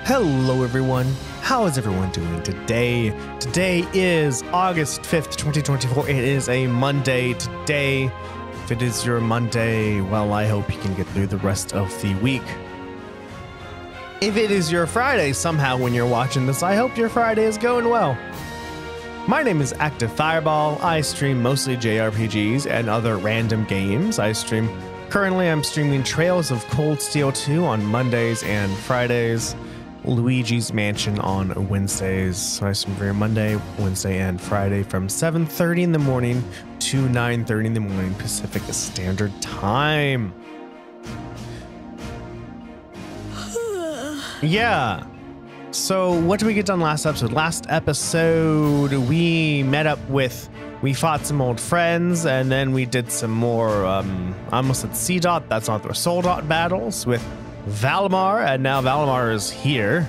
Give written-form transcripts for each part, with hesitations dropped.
Hello everyone, how is everyone doing today? Today is August 5th, 2024. It is a Monday today. If it is your Monday, well, I hope you can get through the rest of the week. If it is your Friday somehow when you're watching this, I hope your Friday is going well. My name is Active Fireball. I stream mostly JRPGs and other random games. Currently I'm streaming Trails of Cold Steel 2 on Mondays and Fridays. Luigi's Mansion on Wednesdays. So I stream every Monday, Wednesday, and Friday from 7:30 in the morning to 9:30 in the morning Pacific Standard Time. Yeah. So what did we get done last episode? Last episode we fought some old friends, and then we did some more I almost said C-Dot, that's not the Soul Dot battles with Valimar, and now Valimar is here.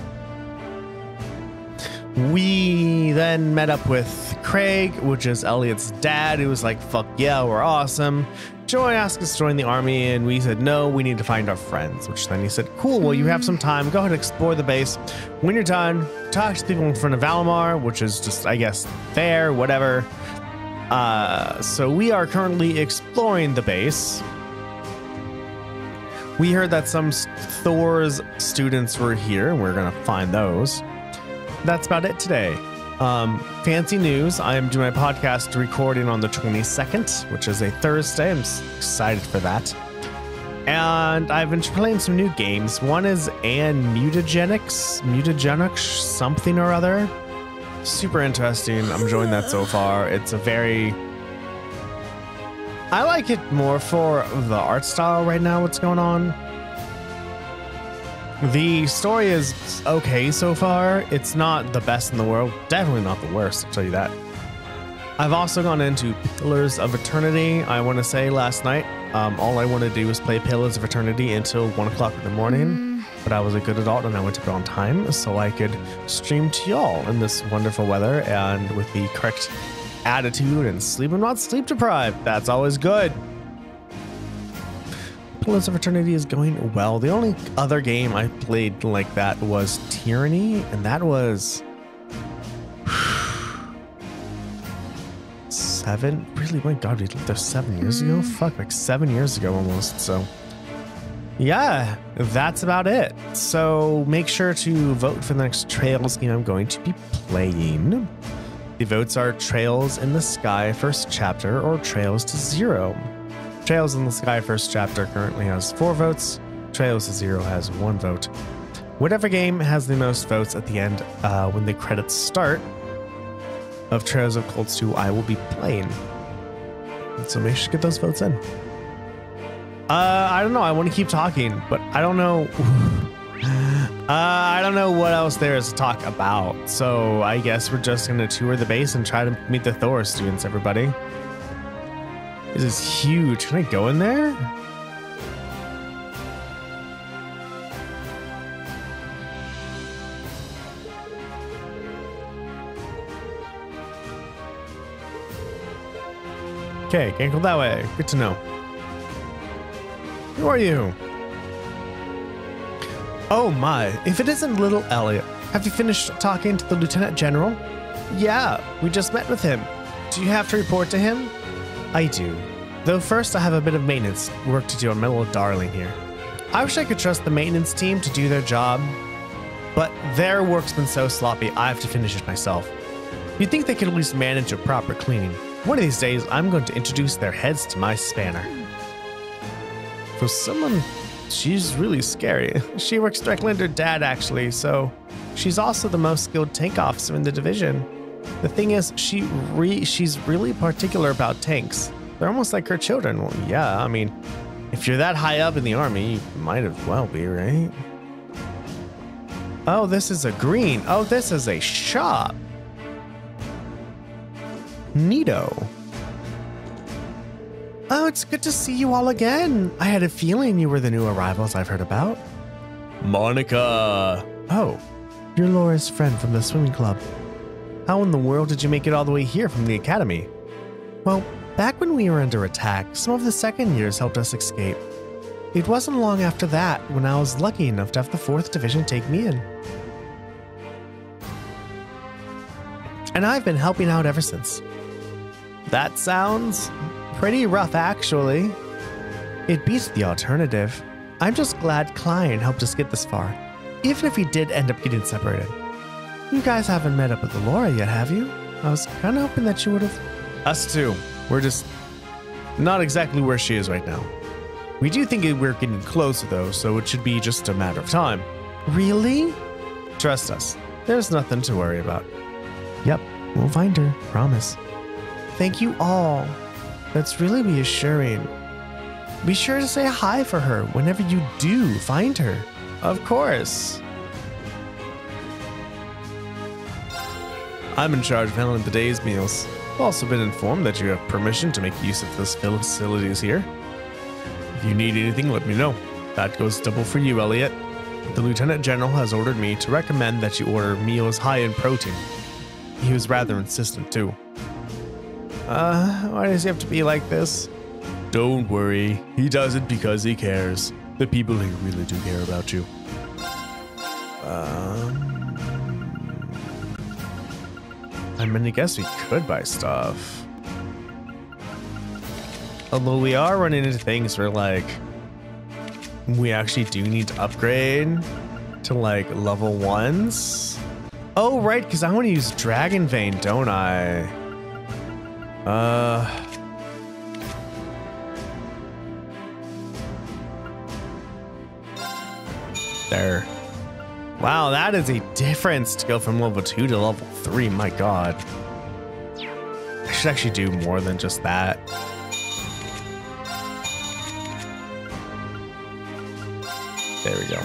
We then met up with Craig, which is Elliot's dad, who was like, fuck yeah, we're awesome. Joy asked us to join the army, and we said no, we need to find our friends, which then he said, cool, well, you have some time, go ahead and explore the base. When you're done, talk to people in front of Valimar, which is just, I guess, fair, whatever. So we are currently exploring the base. We heard that some Thor's students were here, and we're gonna find those. That's about it today. Fancy news, I am doing my podcast recording on the 22nd, which is a Thursday. I'm excited for that. And I've been playing some new games. One is mutagenics, something or other. Super interesting. I'm enjoying that so far. It's a very... I like it more for the art style right now, what's going on. The story is okay so far. It's not the best in the world. Definitely not the worst, I'll tell you that. I've also gone into Pillars of Eternity. I want to say last night, all I wanted to do was play Pillars of Eternity until 1 o'clock in the morning. But I was a good adult and I went to bed on time so I could stream to y'all in this wonderful weather and with the correct attitude and sleep. I'm not sleep deprived. That's always good. Pillars of Eternity is going well. The only other game I played like that was Tyranny, and that was really, my god, we lived there 7 years ago. Fuck, like 7 years ago almost. So yeah, that's about it. So make sure to vote for the next Trails game I'm going to be playing. The votes are Trails in the Sky First Chapter or Trails to Zero. Trails in the Sky First Chapter currently has 4 votes. Trails to Zero has 1 vote. Whatever game has the most votes at the end when the credits start of Trails of Cold Steel, I will be playing. So make sure to get those votes in. I don't know. I want to keep talking, but I don't know. I don't know what else there is to talk about. So I guess we're just going to tour the base and try to meet the Thor students, everybody. This is huge. Can I go in there? Okay, can't go that way. Good to know. Who are you? Oh my, if it isn't little Elliot. Have you finished talking to the Lieutenant General? Yeah, we just met with him. Do you have to report to him? I do. Though first I have a bit of maintenance work to do on my little darling here. I wish I could trust the maintenance team to do their job, but their work's been so sloppy I have to finish it myself. You'd think they could at least manage a proper cleaning. One of these days I'm going to introduce their heads to my spanner. For someone, she's really scary. She works directly under Dad, actually, so she's also the most skilled tank officer in the division. The thing is, she's really particular about tanks. They're almost like her children. Well, yeah, I mean, if you're that high up in the army, you might as well be, right? Oh, this is a green. Oh, this is a shop. Neato. Oh, it's good to see you all again. I had a feeling you were the new arrivals I've heard about. Monica. Oh, you're Laura's friend from the swimming club. How in the world did you make it all the way here from the academy? Well, back when we were under attack, some of the second years helped us escape. It wasn't long after that when I was lucky enough to have the 4th Division take me in. and I've been helping out ever since. That sounds pretty rough, actually. It beats the alternative. I'm just glad Klein helped us get this far, even if we did end up getting separated. You guys haven't met up with Laura yet, have you? I was kind of hoping that you would have. Us too. We're just not exactly where she is right now. We do think we're getting closer though, so it should be just a matter of time. Really? Trust us. There's nothing to worry about. Yep, we'll find her. Promise. Thank you all. That's really reassuring. Be sure to say hi for her whenever you do find her. Of course. I'm in charge of handling the day's meals. I've also been informed that you have permission to make use of this facilities here. If you need anything, let me know. That goes double for you, Elliot. The Lieutenant General has ordered me to recommend that you order meals high in protein. He was rather insistent too. Why does he have to be like this? Don't worry, he does it because he cares. The people here really do care about you. I mean, I guess we could buy stuff. Although we are running into things where, like, we actually do need to upgrade to, like, level 1s. Oh, right, because I want to use Dragon Vein, don't I? There. Wow, that is a difference to go from level 2 to level 3. My God. I should actually do more than just that. There we go.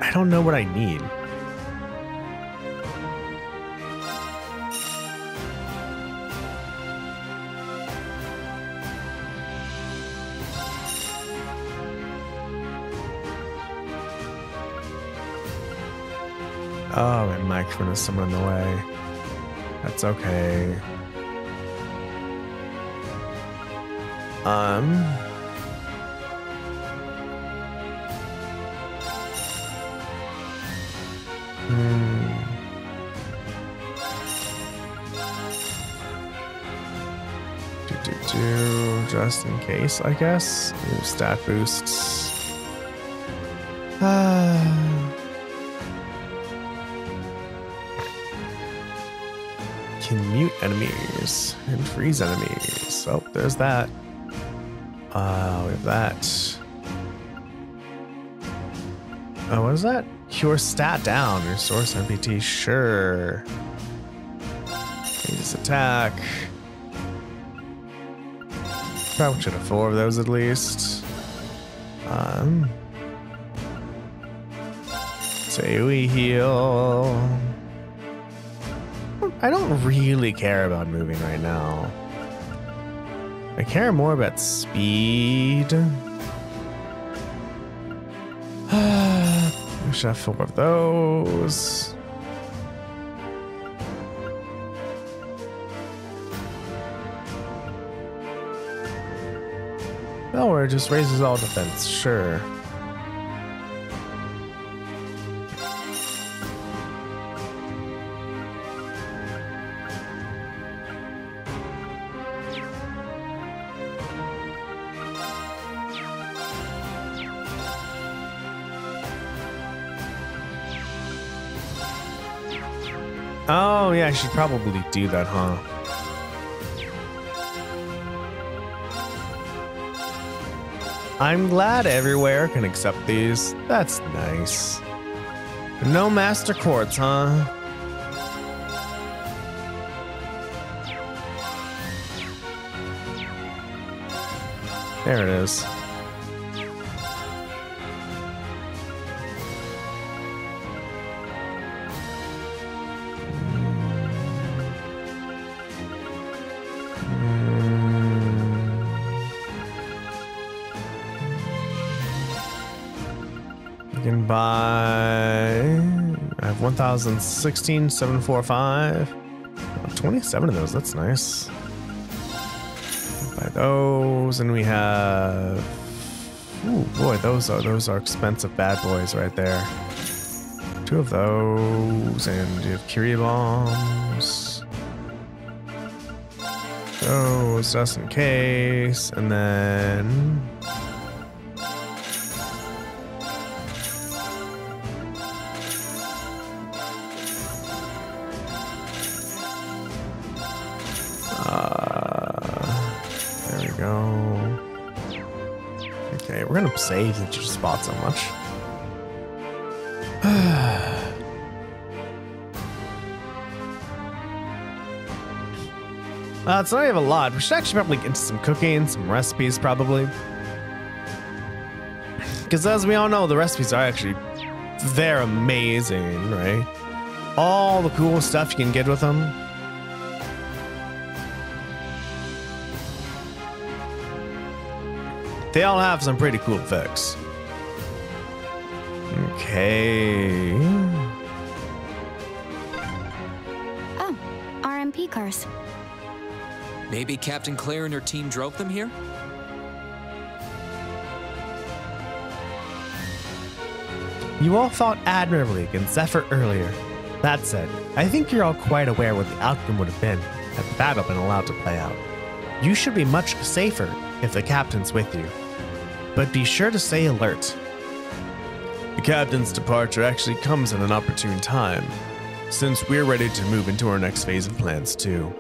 I don't know what I need. Oh, my microphone is somewhere in the way. That's okay. Just in case, I guess. New stat boosts. Can mute enemies and freeze enemies. Oh, there's that. We have that. Oh, what is that? Cure stat down. Resource MPT. Sure. Changes attack. Probably should have 4 of those at least. Say we heal. I don't really care about moving right now. I care more about speed. We should have 4 of those. Or it just raises all defense, sure. Oh, yeah, I should probably do that, huh? I'm glad everywhere can accept these. That's nice. No master quartz, huh? There it is. Can buy. I have 1,016, 745. 27 of those. That's nice. Buy those, and we have. Ooh, boy, those are expensive bad boys right there. 2 of those, and you have Curie bombs. Those just in case, and then there we go. Okay, we're gonna save since you spot so much. It's not even a lot. We should actually probably get into some cooking, some recipes probably. Because as we all know, the recipes are actually, they're amazing, right? All the cool stuff you can get with them. They all have some pretty cool effects. Okay. Oh, RMP cars. Maybe Captain Claire and her team drove them here? You all fought admirably against Zephyr earlier. That said, I think you're all quite aware what the outcome would have been had the battle been allowed to play out. You should be much safer if the captain's with you. But be sure to stay alert. The captain's departure actually comes at an opportune time, since we're ready to move into our next phase of plans too.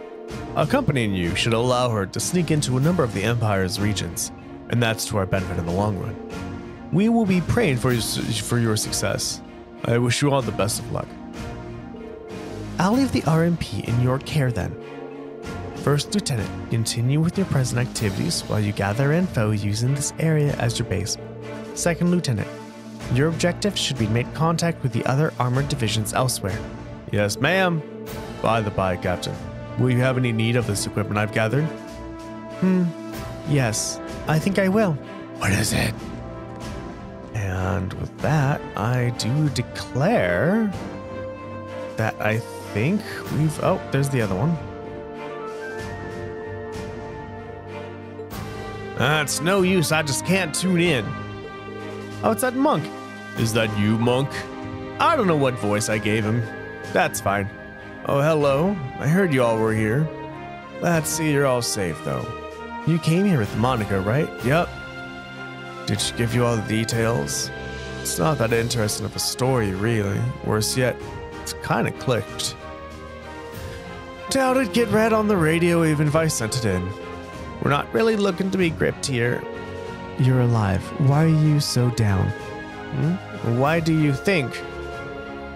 Accompanying you should allow her to sneak into a number of the Empire's regions, and that's to our benefit in the long run. We will be praying for your success. I wish you all the best of luck. I'll leave the RMP in your care then. First Lieutenant, continue with your present activities while you gather info using this area as your base. Second Lieutenant, your objective should be to make contact with the other armored divisions elsewhere. Yes, ma'am. By the by, Captain. Will you have any need of this equipment I've gathered? Yes, I think I will. What is it? And with that, I do declare that I think we've... Oh, there's the other one. It's no use, I just can't tune in. Oh, it's that monk. Is that you, monk? I don't know what voice I gave him. That's fine. Oh, hello. I heard you all were here. Let's see you're all safe, though. You came here with Monica, right? Yep. Did she give you all the details? It's not that interesting of a story, really. Worse yet, it's kind of clicked. Doubt it'd get read on the radio even if I sent it in. We're not really looking to be gripped here. You're alive. Why are you so down? Why do you think?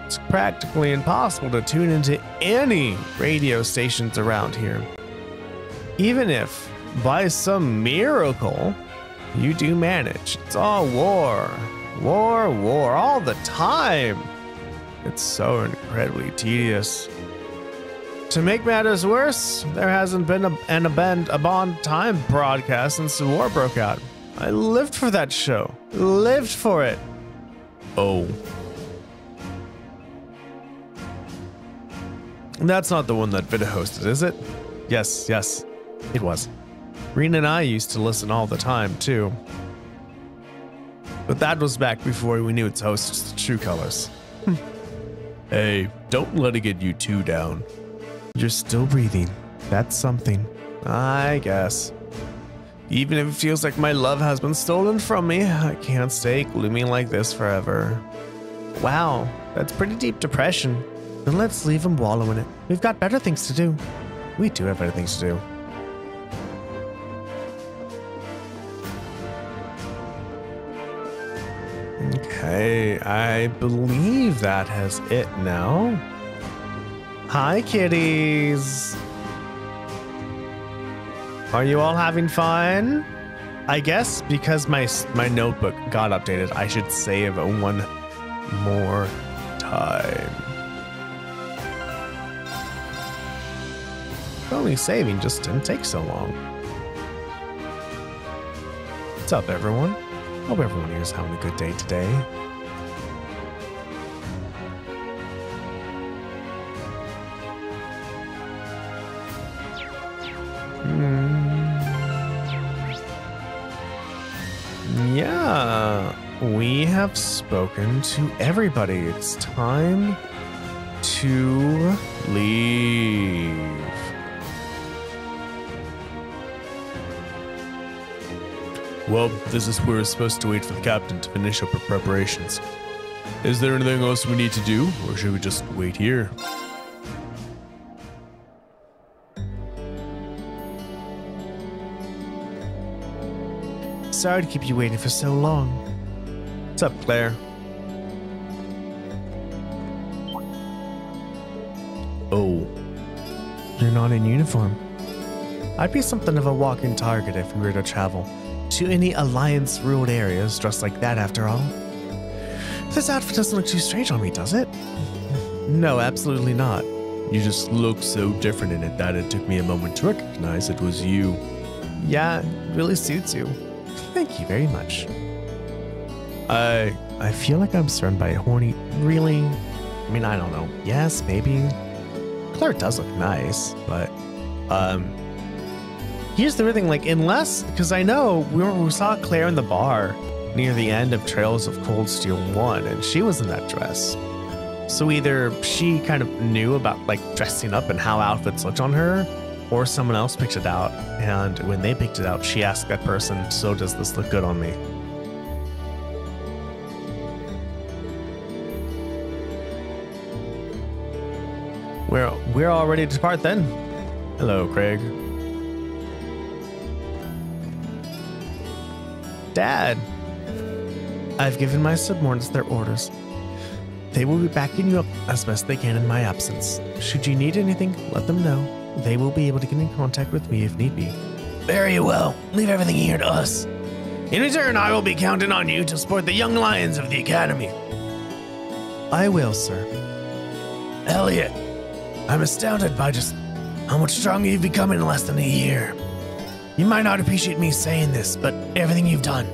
It's practically impossible to tune into any radio stations around here. Even if, by some miracle, you do manage. It's all war. War, war, all the time. It's so incredibly tedious. To make matters worse, there hasn't been a Bond time broadcast since the war broke out. I lived for that show. Lived for it. Oh. That's not the one that Vida hosted, is it? Yes, it was. Rena and I used to listen all the time, too. But that was back before we knew its host's true colors. Hey, don't let it get you too down. You're still breathing. That's something. I guess. Even if it feels like my love has been stolen from me, I can't stay gloomy like this forever. Wow, that's pretty deep depression. Then let's leave him wallow in it. We've got better things to do. We do have better things to do. Okay, I believe that has it now. Hi, kitties. Are you all having fun? I guess because my notebook got updated, I should save one more time. Only saving just didn't take so long. What's up, everyone? Hope everyone here is having a good day today. Yeah. we have spoken to everybody. It's time to leave. Well, this is where we're supposed to wait for the captain to finish up our preparations. Is there anything else we need to do, or should we just wait here? Sorry to keep you waiting for so long. What's up, Claire? Oh. You're not in uniform. I'd be something of a walking target if we were to travel to any Alliance-ruled areas dressed like that, after all. This outfit doesn't look too strange on me, does it? No, absolutely not. You just look so different in it that it took me a moment to recognize it was you. Yeah, it really suits you. Thank you very much. I feel like I'm surrounded by a horny... Really? I mean, I don't know. Yes, maybe. Claire does look nice, but... Here's the other thing, like, unless... Because I know we saw Claire in the bar near the end of Trails of Cold Steel 1, and she was in that dress. So either she kind of knew about, like, dressing up and how outfits looked on her, or someone else picked it out, and when they picked it out, she asked that person, so does this look good on me? We're all ready to depart then. Hello, Craig. Dad, I've given my subordinates their orders. They will be backing you up as best they can in my absence. Should you need anything, let them know. They will be able to get in contact with me if need be. Very well. Leave everything here to us. In return, I will be counting on you to support the young lions of the Academy. I will, sir. Elliot, I'm astounded by just how much stronger you've become in less than a year. You might not appreciate me saying this, but everything you've done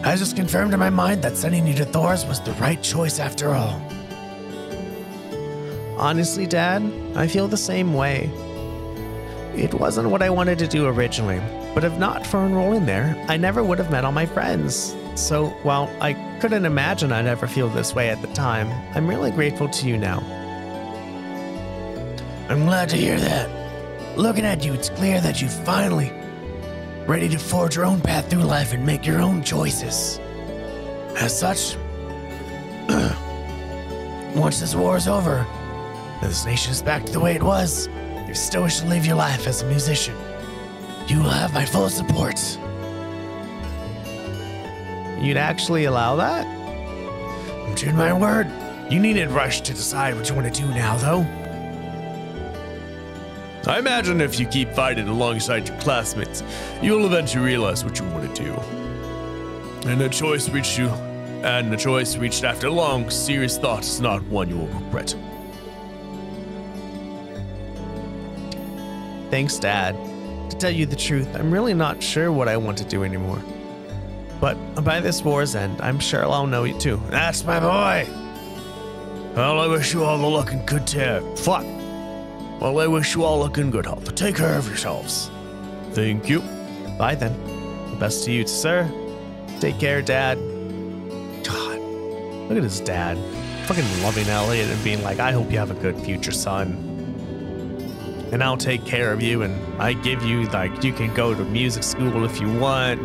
has just confirmed in my mind that sending you to Thor's was the right choice after all. Honestly, Dad, I feel the same way. It wasn't what I wanted to do originally, but if not for enrolling there, I never would have met all my friends. So, while I couldn't imagine I'd ever feel this way at the time, I'm really grateful to you now. I'm glad to hear that. Looking at you, it's clear that you finally ready to forge your own path through life and make your own choices. As such, once this war is over, and this nation is back to the way it was, you still wish to live your life as a musician. You will have my full support. You'd actually allow that? I'm true to my word. You needn't rush to decide what you want to do now, though. I imagine if you keep fighting alongside your classmates, you'll eventually realize what you want to do. And the choice reached after long, serious thought is not one you will regret. Thanks, Dad. To tell you the truth, I'm really not sure what I want to do anymore. But by this war's end, I'm sure I'll know you too. That's my boy! Well, I wish you all the luck and good fuck. Well, I wish you all luck and good health. Take care of yourselves. Thank you. Bye then. The best to you, sir. Take care, Dad. God, look at his dad. Fucking loving Elliot and being like, I hope you have a good future, son. And I'll take care of you, and I give you, like, you can go to music school if you want.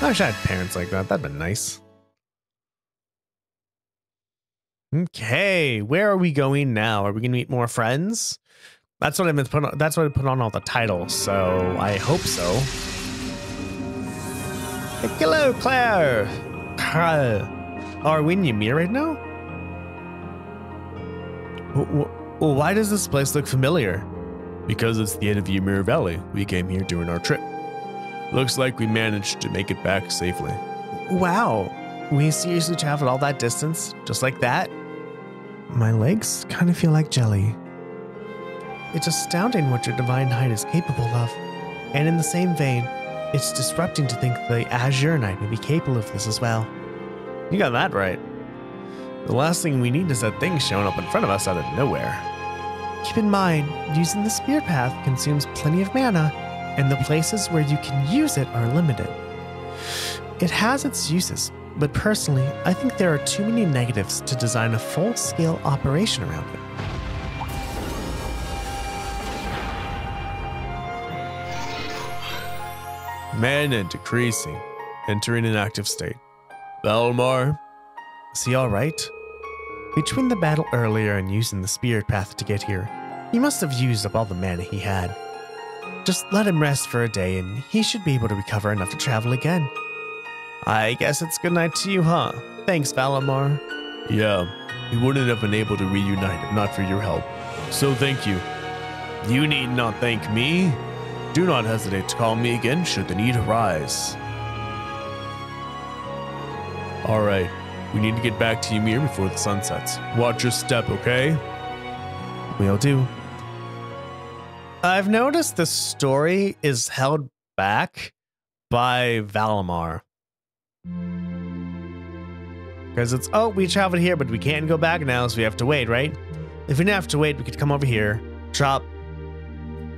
I wish I had parents like that. That'd been nice. Okay, where are we going now? Are we gonna meet more friends? That's what I put on. That's what I put on all the titles. So I hope so. Hey, hello, Claire. Are we in Ymir right now? Why does this place look familiar? Because it's the end of Ymir Valley. We came here during our trip. Looks like we managed to make it back safely. Wow, we seriously traveled all that distance just like that? My legs kind of feel like jelly. It's astounding what your divine height is capable of. And in the same vein, it's disrupting to think the Azure Knight may be capable of this as well. You got that right. The last thing we need is that thing showing up in front of us out of nowhere. Keep in mind, using the spear path consumes plenty of mana, and the places where you can use it are limited. It has its uses, but personally, I think there are too many negatives to design a full-scale operation around it. Mana decreasing. Entering an active state. Valmar. Is he alright? Between the battle earlier and using the spirit path to get here, he must have used up all the mana he had. Just let him rest for a day and he should be able to recover enough to travel again. I guess it's good night to you, huh? Thanks, Valamar. Yeah, we wouldn't have been able to reunite if not for your help. So thank you. You need not thank me. Do not hesitate to call me again should the need arise. Alright, we need to get back to Ymir before the sun sets. Watch your step, okay? Will do. I've noticed the story is held back by Valamar. Because it's, oh, we traveled here, but we can't go back now, so we have to wait, right? If we didn't have to wait, we could come over here, drop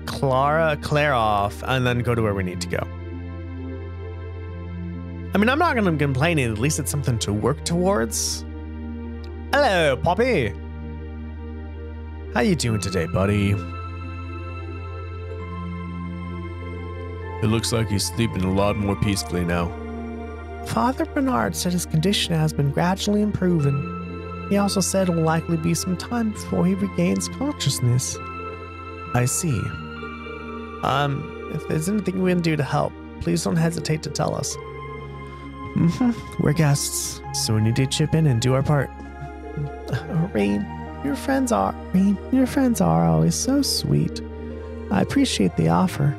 Claire off, and then go to where we need to go. I mean, I'm not going to complain. At least it's something to work towards. Hello, Poppy. How you doing today, buddy? It looks like he's sleeping a lot more peacefully now. Father Bernard said his condition has been gradually improving. He also said it will likely be some time before he regains consciousness. I see. If there's anything we can do to help, please don't hesitate to tell us. We're guests, so we need to chip in and do our part. Rain, your friends are always so sweet. I appreciate the offer,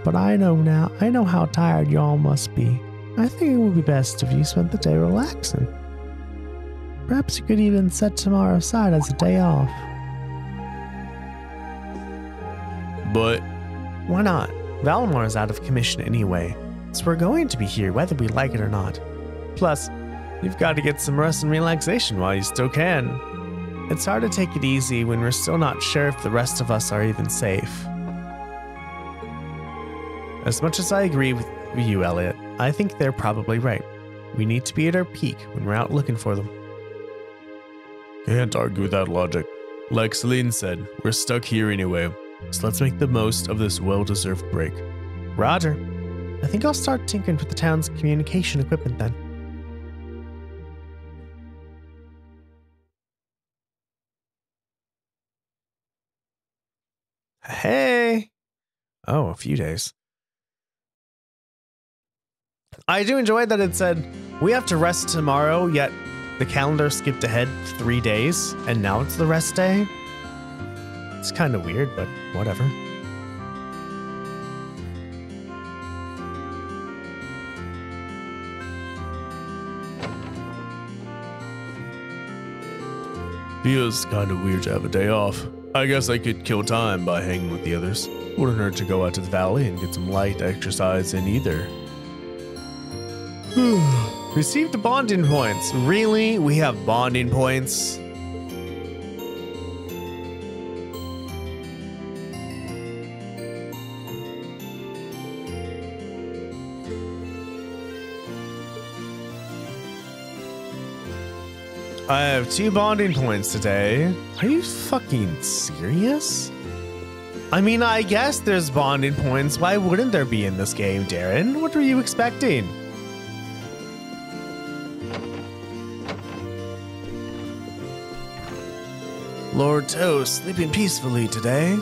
but I know how tired you all must be. I think it would be best if you spent the day relaxing. Perhaps you could even set tomorrow aside as a day off. But why not? Valamar is out of commission anyway, so we're going to be here whether we like it or not. Plus, you've got to get some rest and relaxation while you still can. It's hard to take it easy when we're still not sure if the rest of us are even safe. As much as I agree with you, Elliot, I think they're probably right. We need to be at our peak when we're out looking for them. Can't argue with that logic. Like Celine said, we're stuck here anyway, so let's make the most of this well-deserved break. Roger. I think I'll start tinkering with the town's communication equipment then. Hey! Oh, a few days. I do enjoy that it said, we have to rest tomorrow, yet the calendar skipped ahead 3 days, and now it's the rest day. It's kind of weird, but whatever. Feels kind of weird to have a day off. I guess I could kill time by hanging with the others. Wouldn't hurt to go out to the valley and get some light exercise in either. Received bonding points. Really? We have bonding points? I have 2 bonding points today. Are you fucking serious? I mean, I guess there's bonding points. Why wouldn't there be in this game, Darren? What were you expecting? Lord Toast sleeping peacefully today.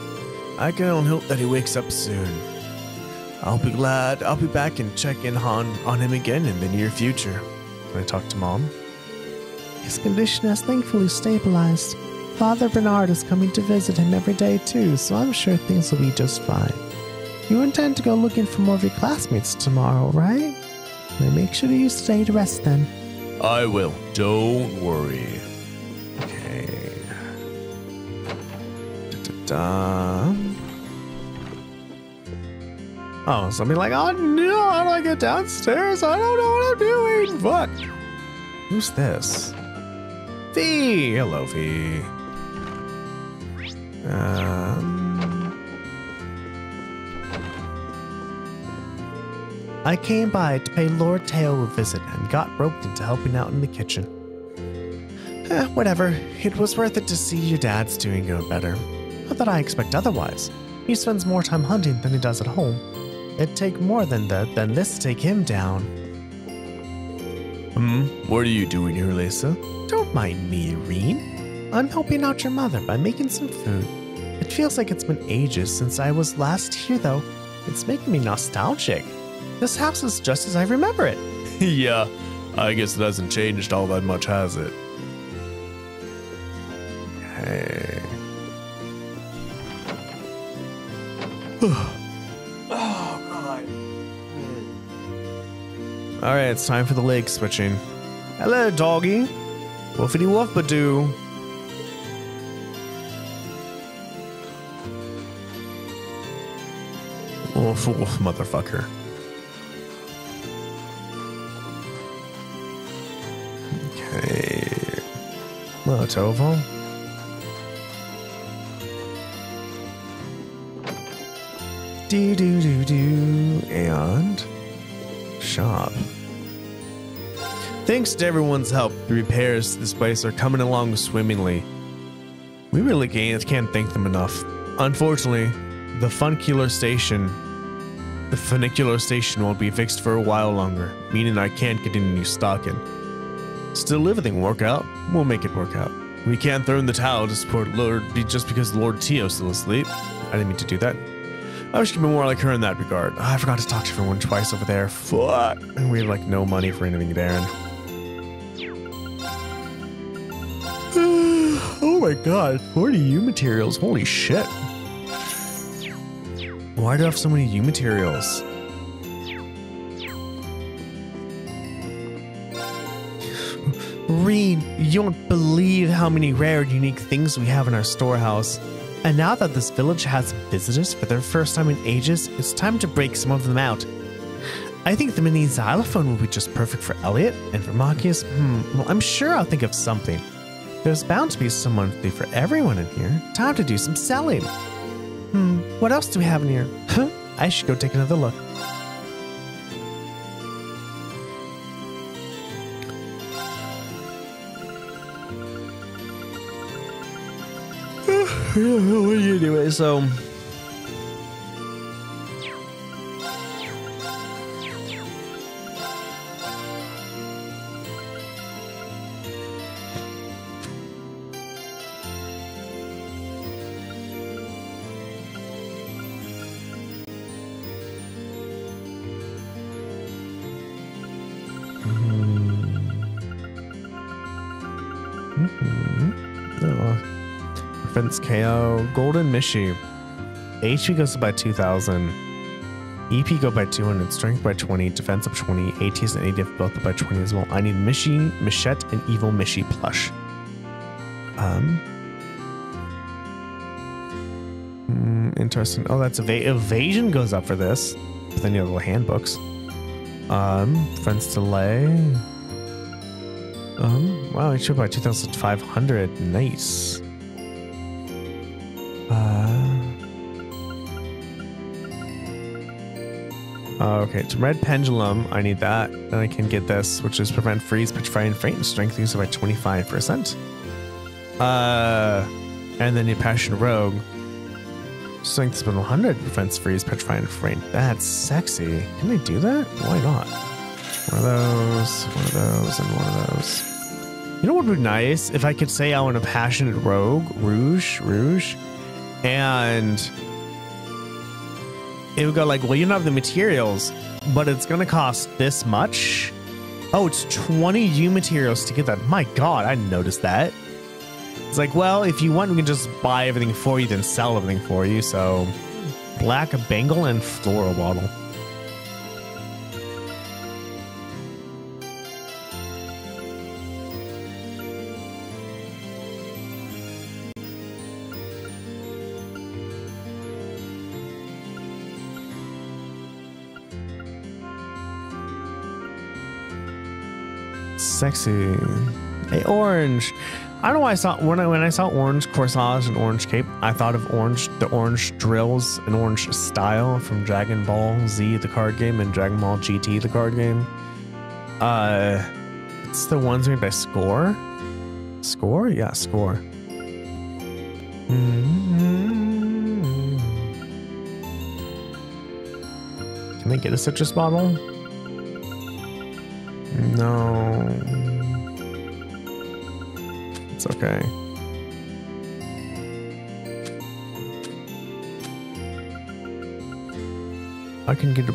I can only hope that he wakes up soon. I'll be glad. I'll be back and check in on him again in the near future. Can I talk to Mom? His condition has thankfully stabilized. Father Bernard is coming to visit him every day too, so I'm sure things will be just fine. You intend to go looking for more of your classmates tomorrow, right? Then make sure to use today to rest then. I will. Don't worry. Okay. Da-da-da. Oh, somebody like, oh no, how do I get downstairs? I don't know what I'm doing. Fuck. Who's this? V. Hello, V. I came by to pay Lord Teo a visit and got roped into helping out in the kitchen. Whatever. It was worth it to see your dad's doing no better. Not that I expect otherwise. He spends more time hunting than he does at home. It'd take more than this to take him down. What are you doing here, Lisa? Don't mind me, Irene. I'm helping out your mother by making some food. It feels like it's been ages since I was last here, though. It's making me nostalgic. This house is just as I remember it. Yeah, I guess it hasn't changed all that much, has it? Hey. Oh, God. Alright, it's time for the leg switching. Hello, doggy. Woofity woof badoo. Woof woof, motherfucker. Okay. Motovo. Do. And shop. Thanks to everyone's help, the repairs to this place are coming along swimmingly. We really can't thank them enough. Unfortunately, the funicular station won't be fixed for a while longer, meaning I can't get any new stock in. Still, if everything work out, we'll make it work out. We can't throw in the towel to support Lord just because Lord Teo's still asleep. I didn't mean to do that. I wish I could be more like her in that regard. I forgot to talk to everyone twice over there. Fuck. And we have like no money for anything, Darren. Oh my god, 40 U materials. Holy shit. Why do I have so many U materials? Reed, you won't believe how many rare and unique things we have in our storehouse. And now that this village has visitors for their first time in ages, it's time to break some of them out. I think the mini xylophone will be just perfect for Elliot, and for Machias, well, I'm sure I'll think of something. There's bound to be some monthly for everyone in here. Time to do some selling. What else do we have in here? Huh? I should go take another look. Anyway, so Prevents KO. Golden Mishi. HP goes up by 2,000. EP go by 200. Strength by 20. Defense up 20. ATS and ADF both up by 20 as well. I need Mishi, Michette, and Evil Mishi plush. Interesting. Oh, that's evasion goes up for this. But then you have the handbooks. Defense delay. Wow, it should by 2,500. Nice. Okay, it's red pendulum. I need that. Then I can get this, which is prevent freeze, petrify, and faint. Strength uses by 25%. And then your passion rogue. Strength is by 100. Prevents freeze, petrify, and faint. That's sexy. Can I do that? Why not? One of those, and one of those. You know what would be nice? If I could say I want a passionate rogue, rouge, and it would go like, well, you don't have the materials, but it's going to cost this much. Oh, it's 20 U materials to get that. My God, I didn't notice that. It's like, well, if you want, we can just buy everything for you, then sell everything for you. So, black bangle and floral bottle. Sexy. Hey, orange. I don't know why I saw when I saw orange corsage and orange cape, I thought of the orange drills and orange style from Dragon Ball Z, the card game, and Dragon Ball GT, the card game. It's the ones made by Score. Score? Yeah, Score. Can I get a citrus bottle? No. It's okay. I can get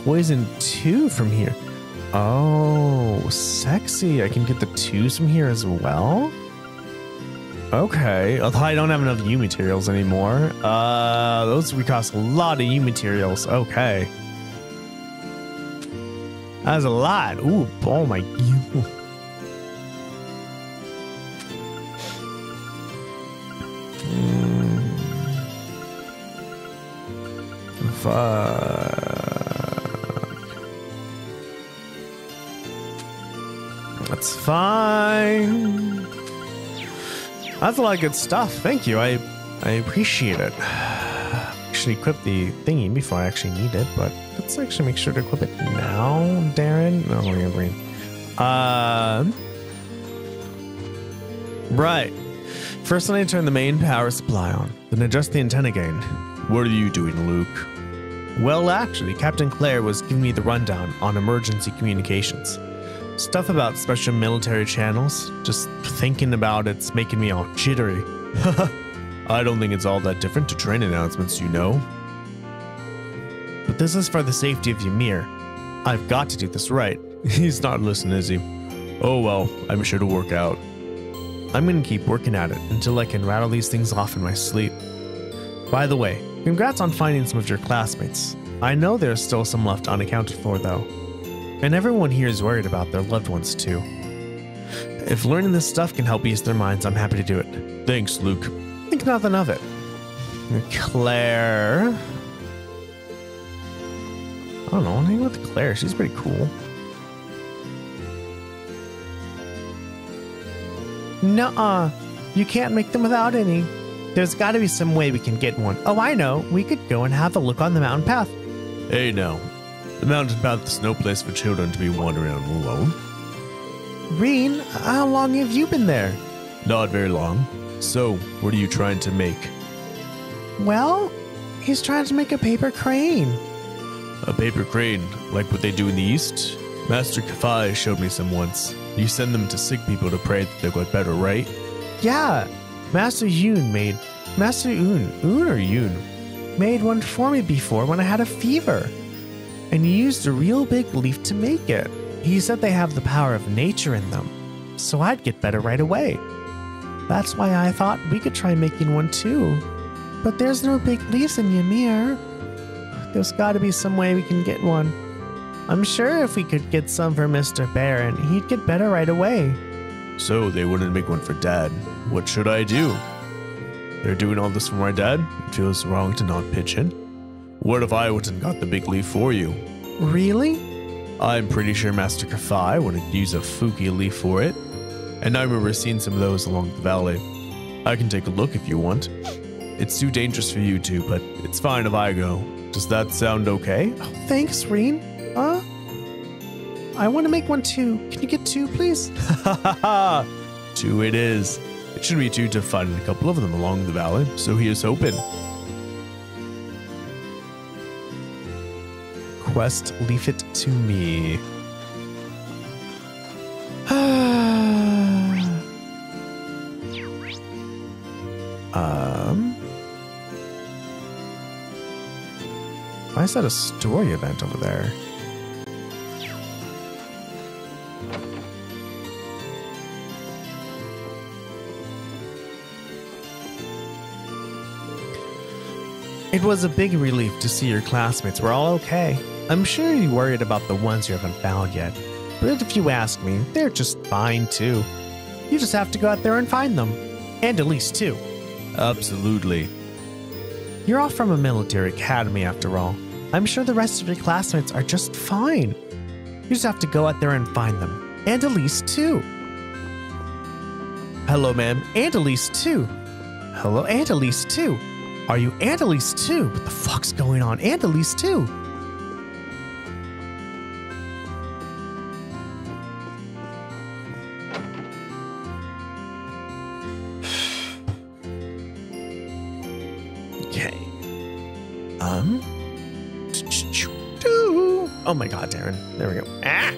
poison 2 from here. Oh, sexy. I can get the 2s from here as well. Okay. Although I don't have enough U materials anymore. Those would cost a lot of U materials. Okay. That's a lot. Ooh, oh my. Fuck. That's fine. That's a lot of good stuff. Thank you. I appreciate it. Actually equip the thingy before I actually need it, but let's actually make sure to equip it now, Darren. No, we're gonna bring. Right. First, I need to turn the main power supply on, then adjust the antenna gain. What are you doing, Luke? Well, actually, Captain Claire was giving me the rundown on emergency communications. Stuff about special military channels. Just thinking about it's making me all jittery. I don't think it's all that different to train announcements, you know. But this is for the safety of Ymir. I've got to do this right. He's not listening, is he? Oh well, I'm sure to work out. I'm gonna keep working at it until I can rattle these things off in my sleep. By the way, congrats on finding some of your classmates. I know there's still some left unaccounted for though. And everyone here is worried about their loved ones too. If learning this stuff can help ease their minds, I'm happy to do it. Thanks, Luke. Think nothing of it. Claire. I don't know, hang with Claire. She's pretty cool. Nuh-uh. You can't make them without any. There's got to be some way we can get one. Oh, I know. We could go and have a look on the mountain path. Hey, now. The mountain path is no place for children to be wandering alone. Reen, how long have you been there? Not very long. So, what are you trying to make? Well, he's trying to make a paper crane. A paper crane, like what they do in the East? Master Kafai showed me some once. You send them to sick people to pray that they'll get better, right? Yeah. Master Yoon made one for me before when I had a fever. And he used a real big leaf to make it. He said they have the power of nature in them, so I'd get better right away. That's why I thought we could try making one too. But there's no big leaves in Ymir. There's got to be some way we can get one. I'm sure if we could get some for Mr. Baron, he'd get better right away. So they wouldn't make one for Dad. What should I do? They're doing all this for my dad? It feels wrong to not pitch in. What if I went and got the big leaf for you? Really? I'm pretty sure Master Kafai wouldn't use a Fuki leaf for it. And I remember seeing some of those along the valley. I can take a look if you want. It's too dangerous for you two, but it's fine if I go. Does that sound okay? Oh, thanks, Reen. I want to make one too. Can you get 2, please? 2 it is. It should be 2 to find a couple of them along the valley, so here's hoping. Quest, leave it to me. Why is that a story event over there? It was a big relief to see your classmates were all okay. I'm sure you're worried about the ones you haven't found yet, but if you ask me, they're just fine too. You just have to go out there and find them. And at least 2. Absolutely. You're all from a military academy after all. I'm sure the rest of your classmates are just fine. You just have to go out there and find them. And at least 2. Hello, ma'am. And Elise, too. Hello, and Elise, too. Are you and Elise, too? What the fuck's going on? And Elise, too. Okay. Oh my god, Darren. There we go. Ah!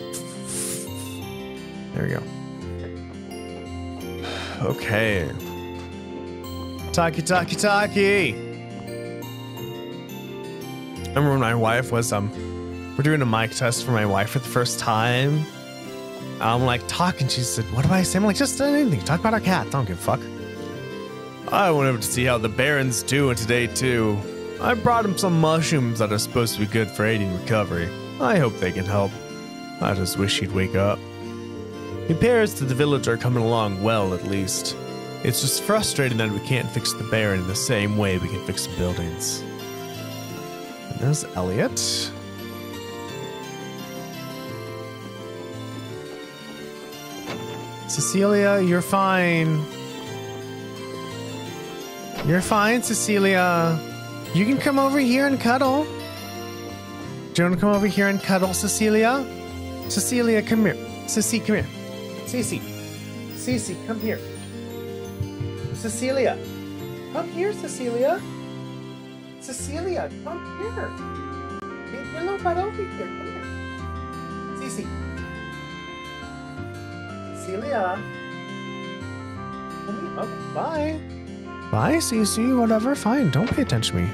There we go. Okay. Talkie. I remember when my wife was, we're doing a mic test for my wife for the first time. I'm like talking, she said, what do I say? I'm like, just anything. Talk about our cat. Don't give a fuck. I went over to see how the Baron's doing today, too. I brought him some mushrooms that are supposed to be good for aiding recovery. I hope they can help. I just wish he'd wake up. The repairs to the village are coming along well, at least. It's just frustrating that we can't fix the Baron in the same way we can fix the buildings. And there's Elliot. Cecilia, you're fine. You're fine, Cecilia. You can come over here and cuddle. Do you want to come over here and cuddle, Cecilia? Cecilia, come here. Cece, come here. Cece, come here. Cecilia. Come here, Cecilia. Cecilia, come here. Get your little butt over here. Come here. Cece. Cecilia. Come here. Okay, bye. Bye, Cece. Whatever. Fine. Don't pay attention to me.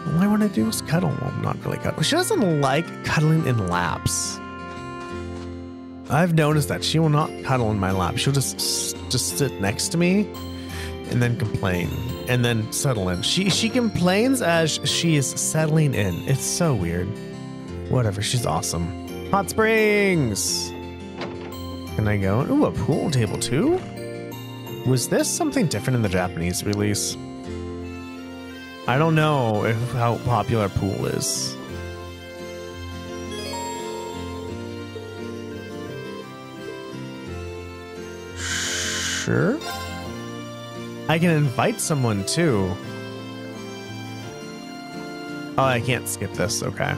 All I want to do is cuddle. Well, not really cuddle. She doesn't like cuddling in laps. I've noticed that she will not cuddle in my lap. She'll just sit next to me and then complain and then settle in. She complains as she is settling in. It's so weird. Whatever. She's awesome. Hot Springs. Can I go? Ooh, a pool table too? Was this something different in the Japanese release? I don't know how popular pool is. Sure. I can invite someone too. Oh, I can't skip this. Okay.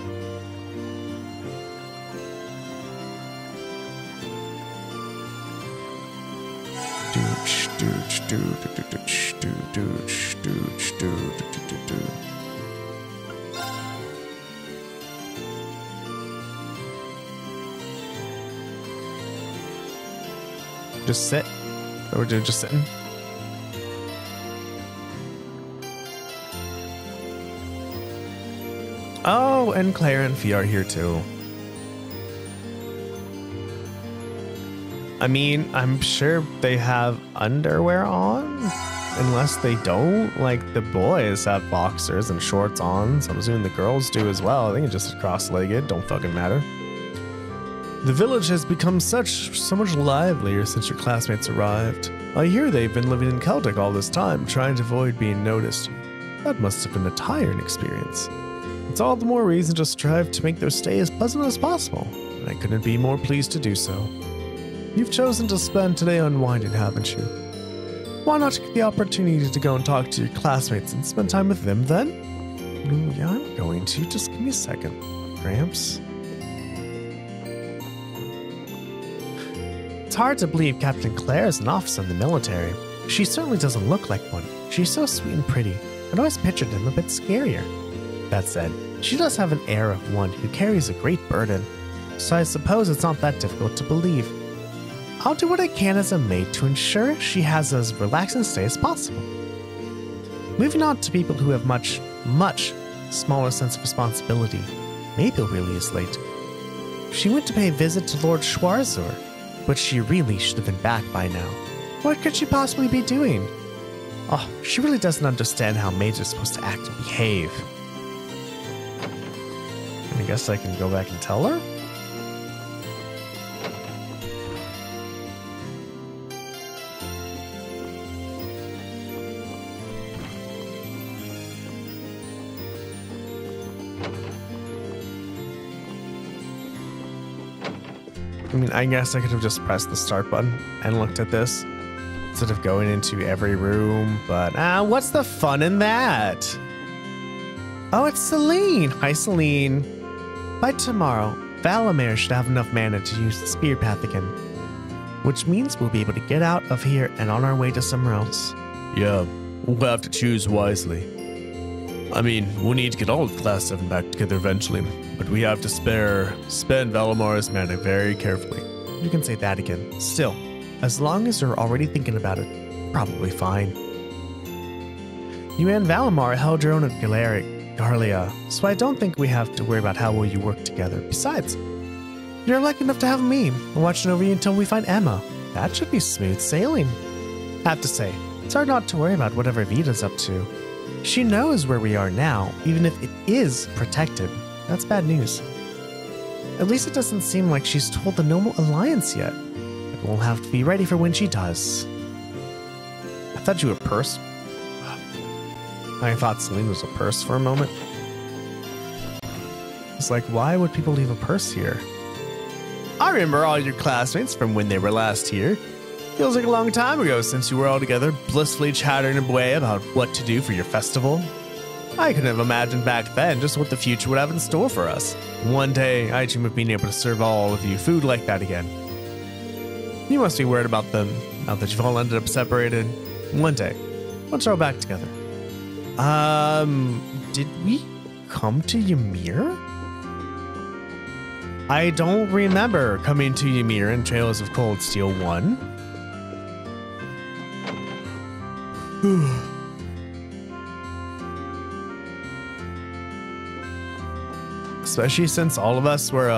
Just sit. Or we're just sitting. Oh, and Claire and Fia are here too. I mean, I'm sure they have underwear on. Unless they don't. Like, the boys have boxers and shorts on. So I'm assuming the girls do as well. They can just sit cross-legged. Don't fucking matter. The village has become so much livelier since your classmates arrived. I hear they've been living in Celtic all this time, trying to avoid being noticed. That must have been a tiring experience. It's all the more reason to strive to make their stay as pleasant as possible, and I couldn't be more pleased to do so. You've chosen to spend today unwinding, haven't you? Why not take the opportunity to go and talk to your classmates and spend time with them then? Yeah, I'm going to. Just give me a second, Gramps. It's hard to believe Captain Claire is an officer in the military. She certainly doesn't look like one. She's so sweet and pretty. I'd always pictured him a bit scarier. That said, she does have an air of one who carries a great burden, so I suppose it's not that difficult to believe. I'll do what I can as a maid to ensure she has as relaxing a stay as possible. Moving on to people who have much smaller sense of responsibility. Mabel really is late. She went to pay a visit to Lord Schwarzur, but she really should have been back by now. What could she possibly be doing? Oh, she really doesn't understand how maids are supposed to act and behave. I guess I can go back and tell her? I mean, I guess I could have just pressed the start button and looked at this. instead of going into every room. But what's the fun in that? Oh, it's Celine. Hi, Celine. By tomorrow, Valamir should have enough mana to use the spear path again, which means we'll be able to get out of here and on our way to somewhere else. Yeah, we'll have to choose wisely. I mean, we'll need to get all of Class 7 back together eventually, but we have to spend Valamar's mana very carefully. You can say that again. Still, as long as you're already thinking about it, probably fine. You and Valamar held your own at Garlia, so I don't think we have to worry about how well you work together. Besides, you're lucky enough to have me watching over you until we find Emma. That should be smooth sailing. Have to say, it's hard not to worry about whatever Vita's up to. She knows where we are now, even if it is protected. That's bad news. At least it doesn't seem like she's told the Noble Alliance yet. But we'll have to be ready for when she does. I thought you were a purse. I thought Celine was a purse for a moment. It's like, why would people leave a purse here? I remember all your classmates from when they were last here. Feels like a long time ago since you were all together, blissfully chattering away about what to do for your festival. I couldn't have imagined back then just what the future would have in store for us. One day, I dream of being able to serve all of you food like that again. You must be worried about them, now that you've all ended up separated. One day, once we're all back together. Did we come to Ymir? I don't remember coming to Ymir in Trails of Cold Steel 1. Especially since all of us were,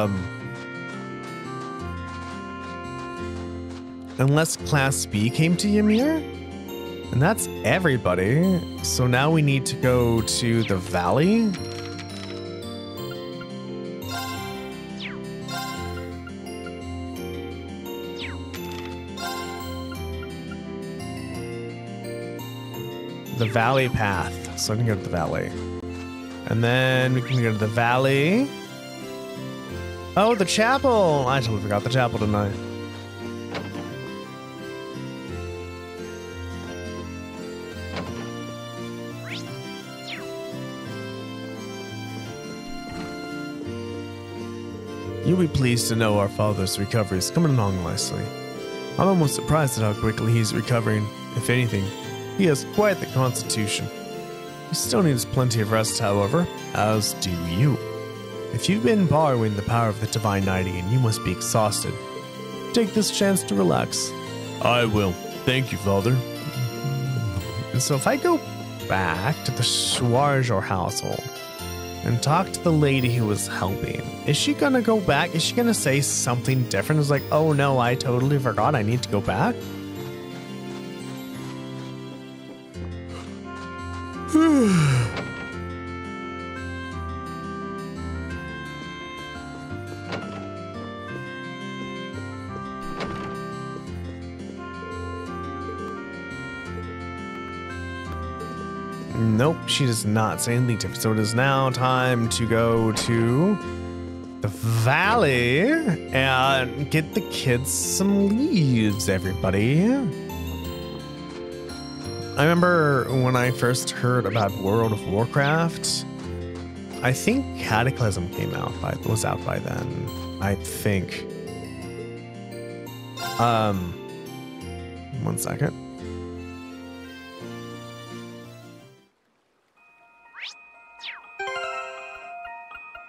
unless Class B came to Ymir, and that's everybody. So now we need to go to the valley. The valley path. So I can go to the valley. And then we can go to the valley. Oh, the chapel! I totally forgot the chapel tonight. You'll be pleased to know our father's recovery is coming along nicely. I'm almost surprised at how quickly he's recovering. If anything, he has quite the constitution. He still needs plenty of rest, however, as do you. If you've been borrowing the power of the Divine Nightingale, you must be exhausted. Take this chance to relax. I will. Thank you, Father. And so if I go back to the Schwarzer household and talk to the lady who was helping, is she gonna go back? Is she gonna say something different? It's like, oh no, I totally forgot I need to go back? Nope, she does not say anything different. So it is now time to go to the valley and get the kids some leaves, everybody. I remember when I first heard about World of Warcraft, I think Cataclysm was out by then. I think. One second.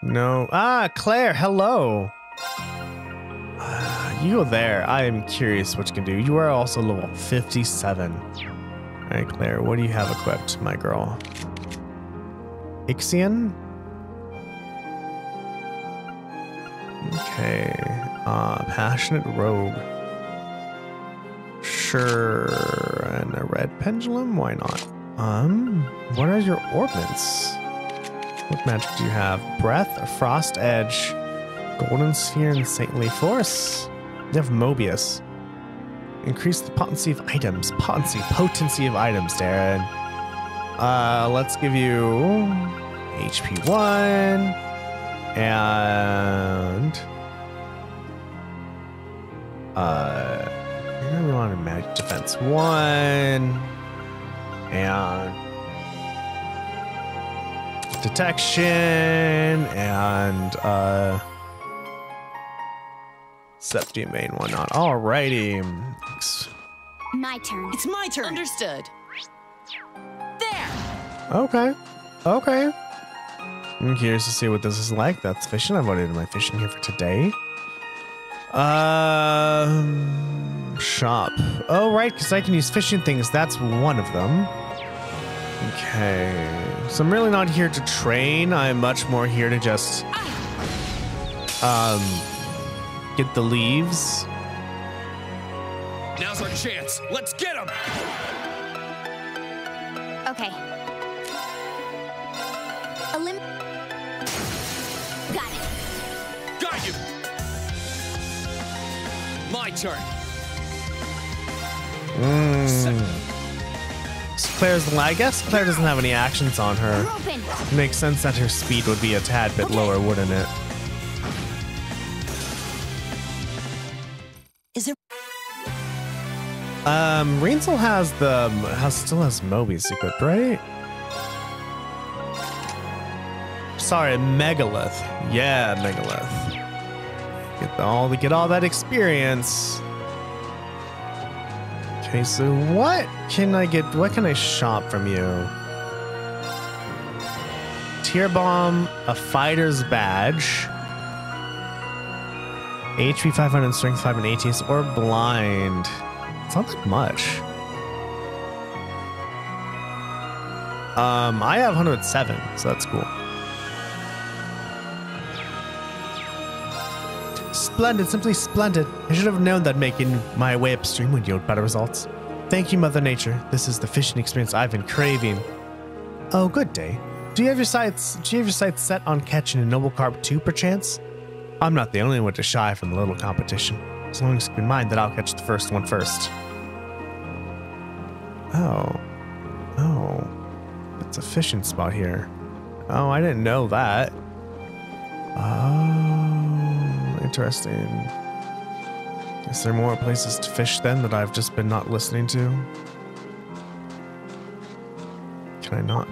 No. Claire, hello. You go there. I am curious what you can do. You are also level 57. All right, Claire, what do you have equipped, my girl? Ixion? Okay. Passionate Rogue. Sure. And a red pendulum? Why not? What are your ordnance? What magic do you have? Breath, Frost Edge, Golden Sphere, and Saintly Force. You have Mobius. Increase the potency of items. Potency of items, Darren. Let's give you HP 1 and We want a magic defense 1 and detection and Septi main one not. Alrighty. My turn. It's my turn. Understood. There. Okay. Okay. I'm curious to see what this is like. That's fishing. I voted my fishing here for today. Shop. Oh, right, because I can use fishing things. That's one of them. Okay. So I'm really not here to train. I'm much more here to just get the leaves. Now's our chance. Let's get him. Okay. Got it. Got you. My turn. Claire's, I guess Claire doesn't have any actions on her. We're open. It makes sense that her speed would be a tad bit lower, wouldn't it? Is it? Rinsel still has Moby's equipped, right? Sorry, Megalith. Yeah, Megalith. Get all that experience. Okay, so what can I get? What can I shop from you? Tear bomb, a fighter's badge, HP 500, strength 5, and ATS, or blind. It's not that much. I have 107, so that's cool. Splendid, simply splendid. I should have known that making my way upstream would yield better results. Thank you, Mother Nature. This is the fishing experience I've been craving. Oh, good day. Do you have your sights set on catching a noble carp too, perchance? I'm not the only one to shy from the little competition. As long as you keep in mind that I'll catch the first one first. Oh. It's a fishing spot here. Oh, I didn't know that. Oh, interesting. Is there more places to fish then that I've just been not listening to? Can I not?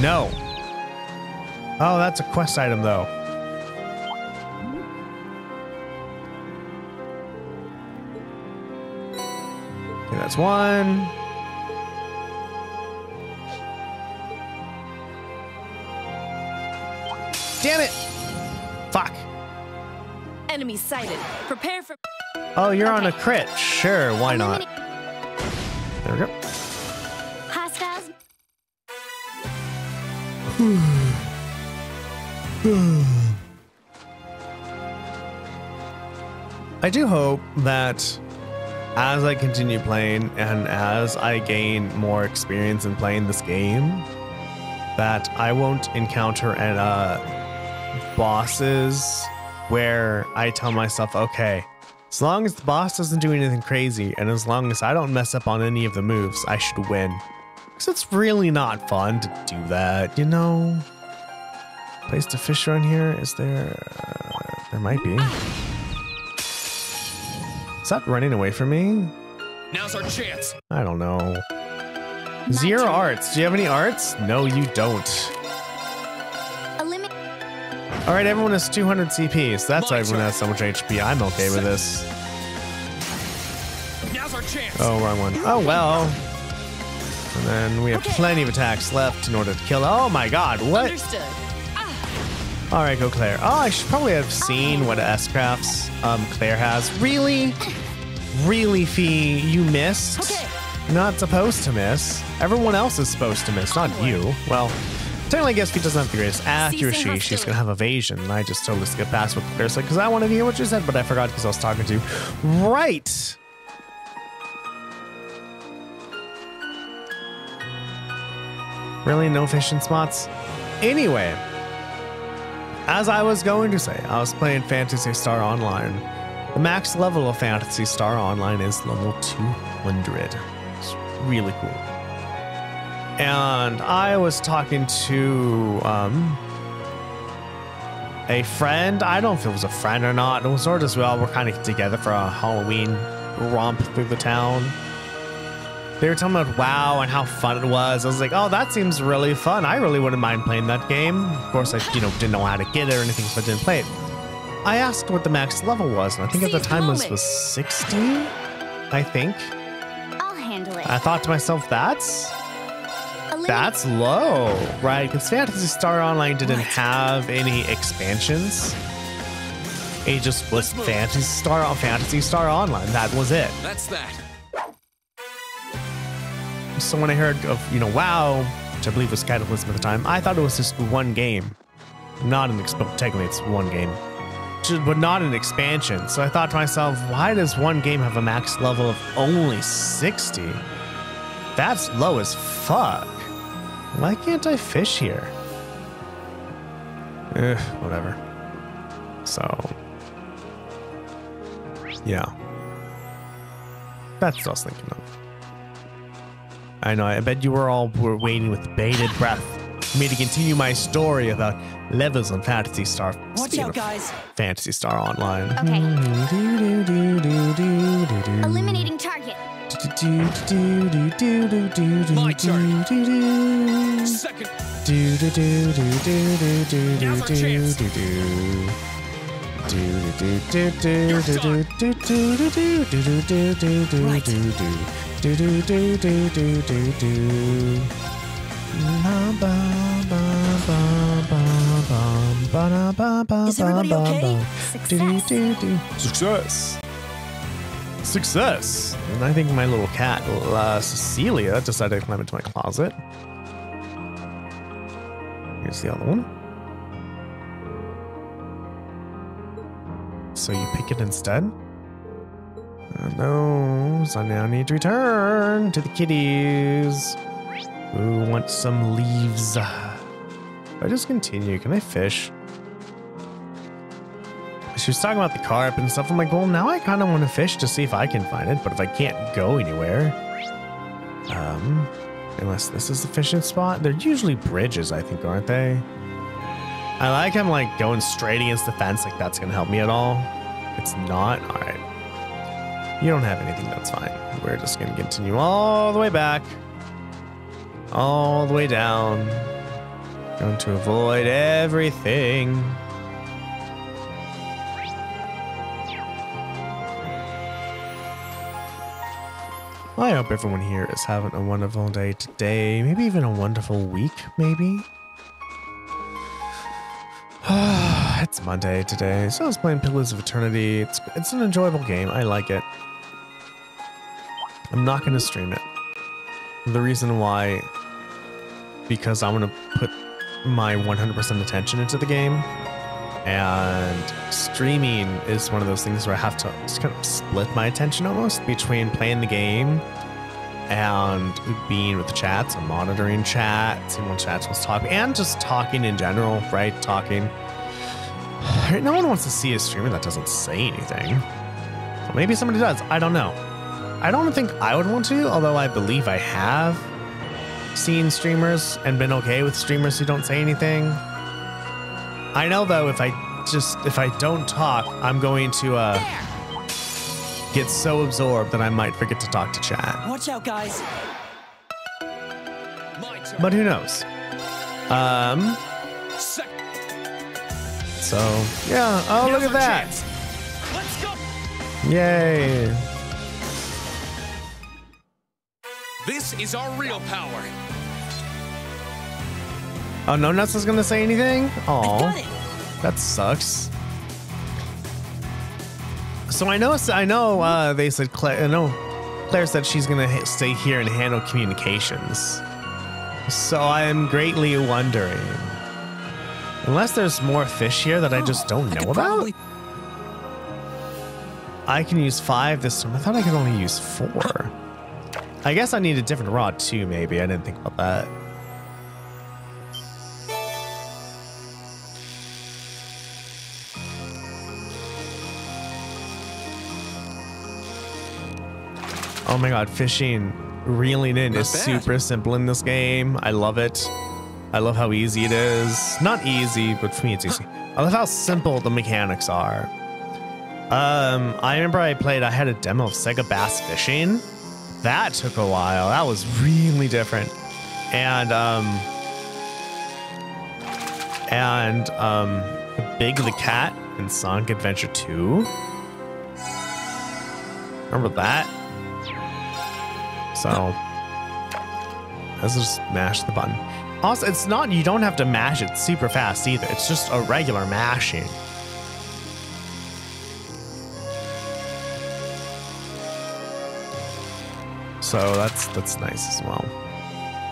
No. Oh, that's a quest item though. Okay, that's one. Damn it! Fuck. Enemy sighted. Prepare for. Oh, you're on a crit. Sure, why not? There we go. Hostiles. I do hope that as I continue playing and as I gain more experience in playing this game, that I won't encounter bosses where I tell myself, okay, as long as the boss doesn't do anything crazy and as long as I don't mess up on any of the moves, I should win. Because it's really not fun to do that, you know? Place to fish around here? Is there? There might be. Is that running away from me? Now's our chance. I don't know. Zero arts. Do you have any arts? No, you don't. All right, everyone has 200 CP, so that's why everyone has so much HP. I'm okay with this. Now's our chance. Oh, wrong one. Oh, well. And then we have plenty of attacks left in order to kill. Oh my god, what? Understood. All right, go Claire. Oh, I should probably have seen what S-Crafts Claire has. Really? Really, Fee? You missed? Okay. Not supposed to miss. Everyone else is supposed to miss, not you. Well, technically, I guess Fee doesn't have the greatest accuracy. She's going to have evasion. And I just totally skipped past what Claire said because I wanted to hear what you said, but I forgot because I was talking to. Right. Really? No fishing spots? Anyway, as I was going to say, I was playing Phantasy Star Online. The max level of Phantasy Star Online is level 200. It's really cool. And I was talking to A friend? I don't know if it was a friend or not. It was sort of just we all were kind of together for a Halloween romp through the town. They were talking about WoW and how fun it was. I was like, oh, that seems really fun. I really wouldn't mind playing that game. Of course, I didn't know how to get it or anything, so I didn't play it. I asked what the max level was, and I think at the time was 60, I think. I'll handle it. I thought to myself, that's low, right? Because Phantasy Star Online didn't have any expansions. It just was Phantasy Star Online. That was it. That's that. So when I heard of, WoW, which I believe was Cataclysm at the time, I thought it was just one game. Not an technically it's one game, but not an expansion. So I thought to myself, why does one game have a max level of only 60? That's low as fuck. Why can't I fish here? Whatever. So, yeah. That's what I was thinking of. I know, I bet you were waiting with bated breath for me to continue my story about levels on Phantasy Star. Watch out, guys. Phantasy Star Online. Okay. Eliminating target. My turn. Second. Now's our chance. Is everybody okay? Success. And I think my little cat, Cecilia, decided to climb into my closet. Here's the other one. So you pick it instead? No, so now I need to return to the kitties who want some leaves. If I just continue, can I fish? She was talking about the carp and stuff. I'm like, well, now I kind of want to fish to see if I can find it, but if I can't go anywhere, unless this is the fishing spot, they're usually bridges, I think, aren't they? I like I'm like going straight against the fence, like that's gonna help me at all. It's not. All right. You don't have anything, that's fine. We're just gonna continue all the way back, all the way down. Going to avoid everything. I hope everyone here is having a wonderful day today. Maybe even a wonderful week, maybe. It's Monday today, so I was playing Pillars of Eternity. It's an enjoyable game. I like it. I'm not going to stream it. The reason why, because I want to put my 100% attention into the game. And streaming is one of those things where I have to just kind of split my attention almost between playing the game and being with the chats and monitoring chat, seeing what chats wants to talk, and just talking in general, right? Talking. No one wants to see a streamer that doesn't say anything. Well, maybe somebody does. I don't know. I don't think I would want to, although I believe I have seen streamers and been okay with streamers who don't say anything. I know though, if I don't talk, I'm going to get so absorbed that I might forget to talk to chat. Watch out, guys. But who knows? So yeah. Oh, look at that! Let's go. Yay! This is our real power. Oh, no Nuts is gonna say anything? I got Oh, it. that sucks. So I know they said Claire said she's gonna stay here and handle communications. So I am greatly wondering, unless there's more fish here that I just don't know about. I can use 5 this time. I thought I could only use 4. I guess I need a different rod too, maybe. I didn't think about that. Oh my god, fishing, reeling in is super simple in this game. I love it. I love how easy it is. Not easy, but for me it's easy. I love how simple the mechanics are. I remember I had a demo of Sega Bass Fishing. That took a while. That was really different. And Big the Cat in Sonic Adventure 2. Remember that? So let's just mash the button. Also, it's not, you don't have to mash it super fast either. It's just a regular mashing. So that's nice as well.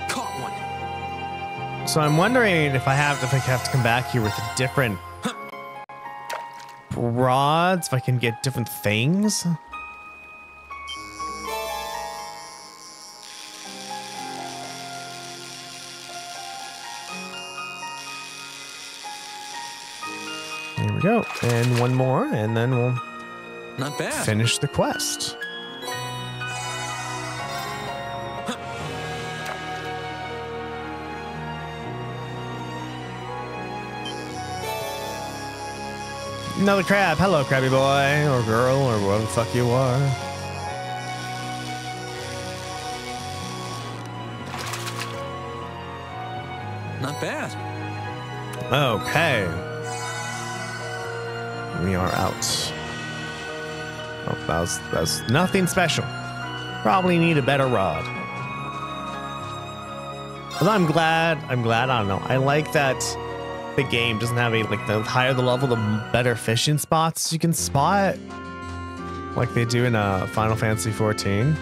Caught one. So I'm wondering if I have to come back here with different rods, if I can get different things. Here we go. And one more, and then we'll Not bad. finish the quest. Another crab. Hello, crabby boy or girl or whatever the fuck you are. Not bad. Okay. We are out. Oh, that was nothing special. Probably need a better rod. But I'm glad, I don't know. I like that the game doesn't have the higher the level, the better fishing spots you can spot. Like they do in Final Fantasy 14.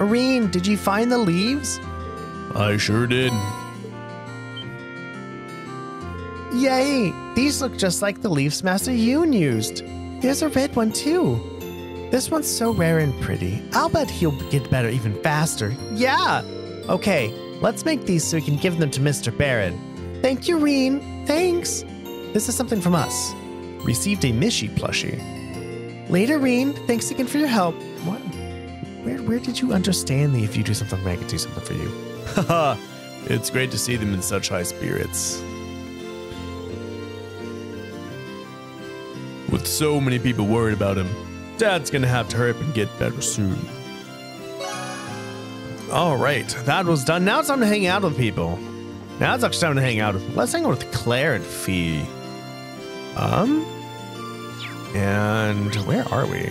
Irene, did you find the leaves? I sure did. Yay! These look just like the leaves Master Yoon used. There's a red one too. This one's so rare and pretty. I'll bet he'll get better even faster. Yeah! Okay, let's make these so we can give them to Mr. Barron. Thank you, Reen. Thanks. This is something from us. Received a Mishy plushie. Later, Reen. Thanks again for your help. What? Where did you understand the if you do something, I can do something for you? Haha, it's great to see them in such high spirits. With so many people worried about him, Dad's gonna have to hurry up and get better soon. All right, that was done. Now it's time to hang out with people. Now it's actually time to hang out with. Let's hang out with Claire and Fee. And where are we?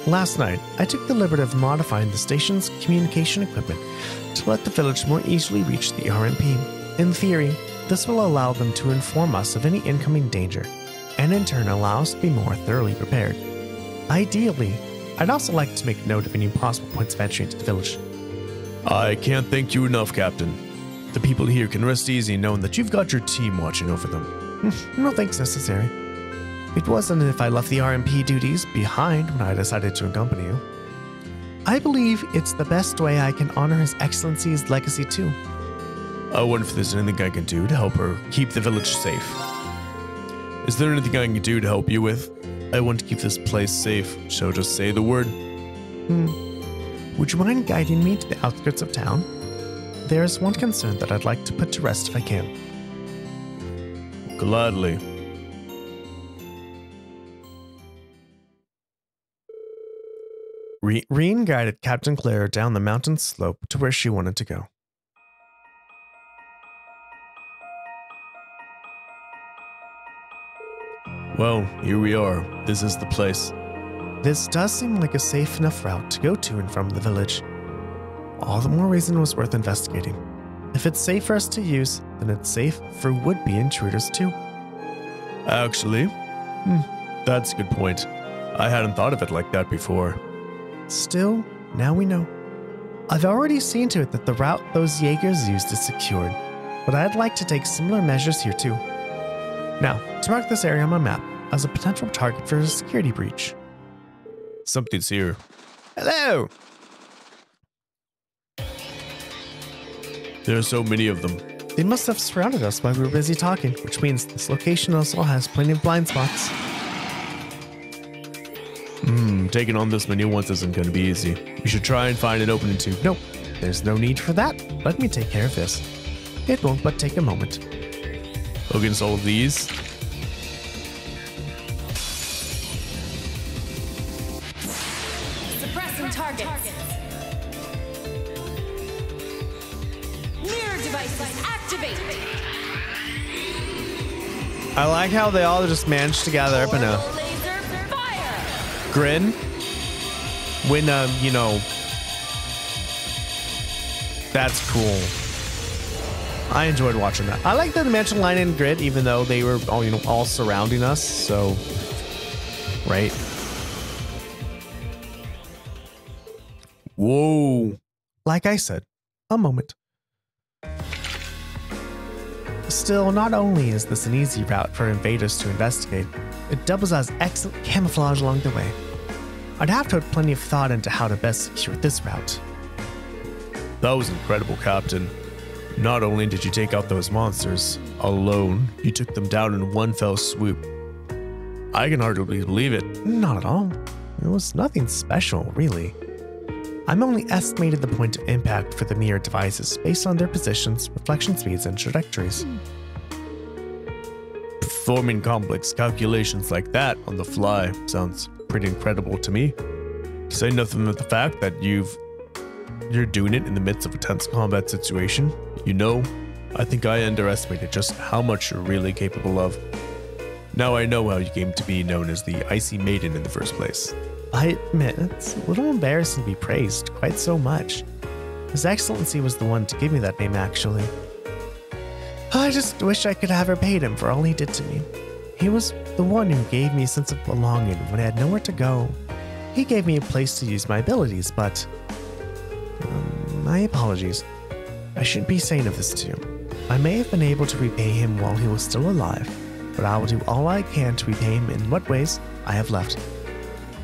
Last night, I took the liberty of modifying the station's communication equipment to let the village more easily reach the RMP. In theory, this will allow them to inform us of any incoming danger, and in turn allow us to be more thoroughly prepared. Ideally, I'd also like to make note of any possible points of entry into the village. I can't thank you enough, Captain. The people here can rest easy knowing that you've got your team watching over them. No thanks necessary. It wasn't if I left the RMP duties behind when I decided to accompany you. I believe it's the best way I can honor His Excellency's legacy too. I wonder if there's anything I can do to help her keep the village safe. Is there anything I can do to help you with? I want to keep this place safe, so just say the word. Would you mind guiding me to the outskirts of town? There is one concern that I'd like to put to rest if I can. Gladly. Reen guided Captain Claire down the mountain slope to where she wanted to go. Well, here we are. This is the place. This does seem like a safe enough route to go to and from the village. All the more reason it was worth investigating. If it's safe for us to use, then it's safe for would-be intruders too. Actually, that's a good point. I hadn't thought of it like that before. Still, now we know. I've already seen to it that the route those Jaegers used is secured, but I'd like to take similar measures here too. Now, to mark this area on my map as a potential target for a security breach. Something's here. Hello! There are so many of them. They must have surrounded us while we were busy talking, which means this location also has plenty of blind spots. Taking on this many once isn't going to be easy. We should try and find an opening to... Nope, there's no need for that. Let me take care of this. It won't but take a moment. Against all of these. Suppressing targets. Mirror devices activate. I like how they all just managed to gather up in a Laser fire. grin when you know, that's cool. I enjoyed watching that. I like the dimension line and grid, even though they were all, you know, all surrounding us. So, right. Whoa. Like I said, a moment. Still, not only is this an easy route for invaders to investigate, it doubles as excellent camouflage along the way. I'd have to put plenty of thought into how to best secure this route. That was incredible, Captain. Not only did you take out those monsters alone, you took them down in one fell swoop. I can hardly believe it. Not at all. It was nothing special, really. I'm only estimated the point of impact for the mirror devices based on their positions, reflection speeds, and trajectories. Performing complex calculations like that on the fly sounds pretty incredible to me. Say nothing of the fact that you're doing it in the midst of a tense combat situation. You know, I think I underestimated just how much you're really capable of. Now I know how you came to be known as the Icy Maiden in the first place. I admit, it's a little embarrassing to be praised quite so much. His Excellency was the one to give me that name, actually. I just wish I could have repaid him for all he did to me. He was the one who gave me a sense of belonging when I had nowhere to go. He gave me a place to use my abilities, but... my apologies. I shouldn't be saying of this to you. I may have been able to repay him while he was still alive, but I will do all I can to repay him in what ways I have left.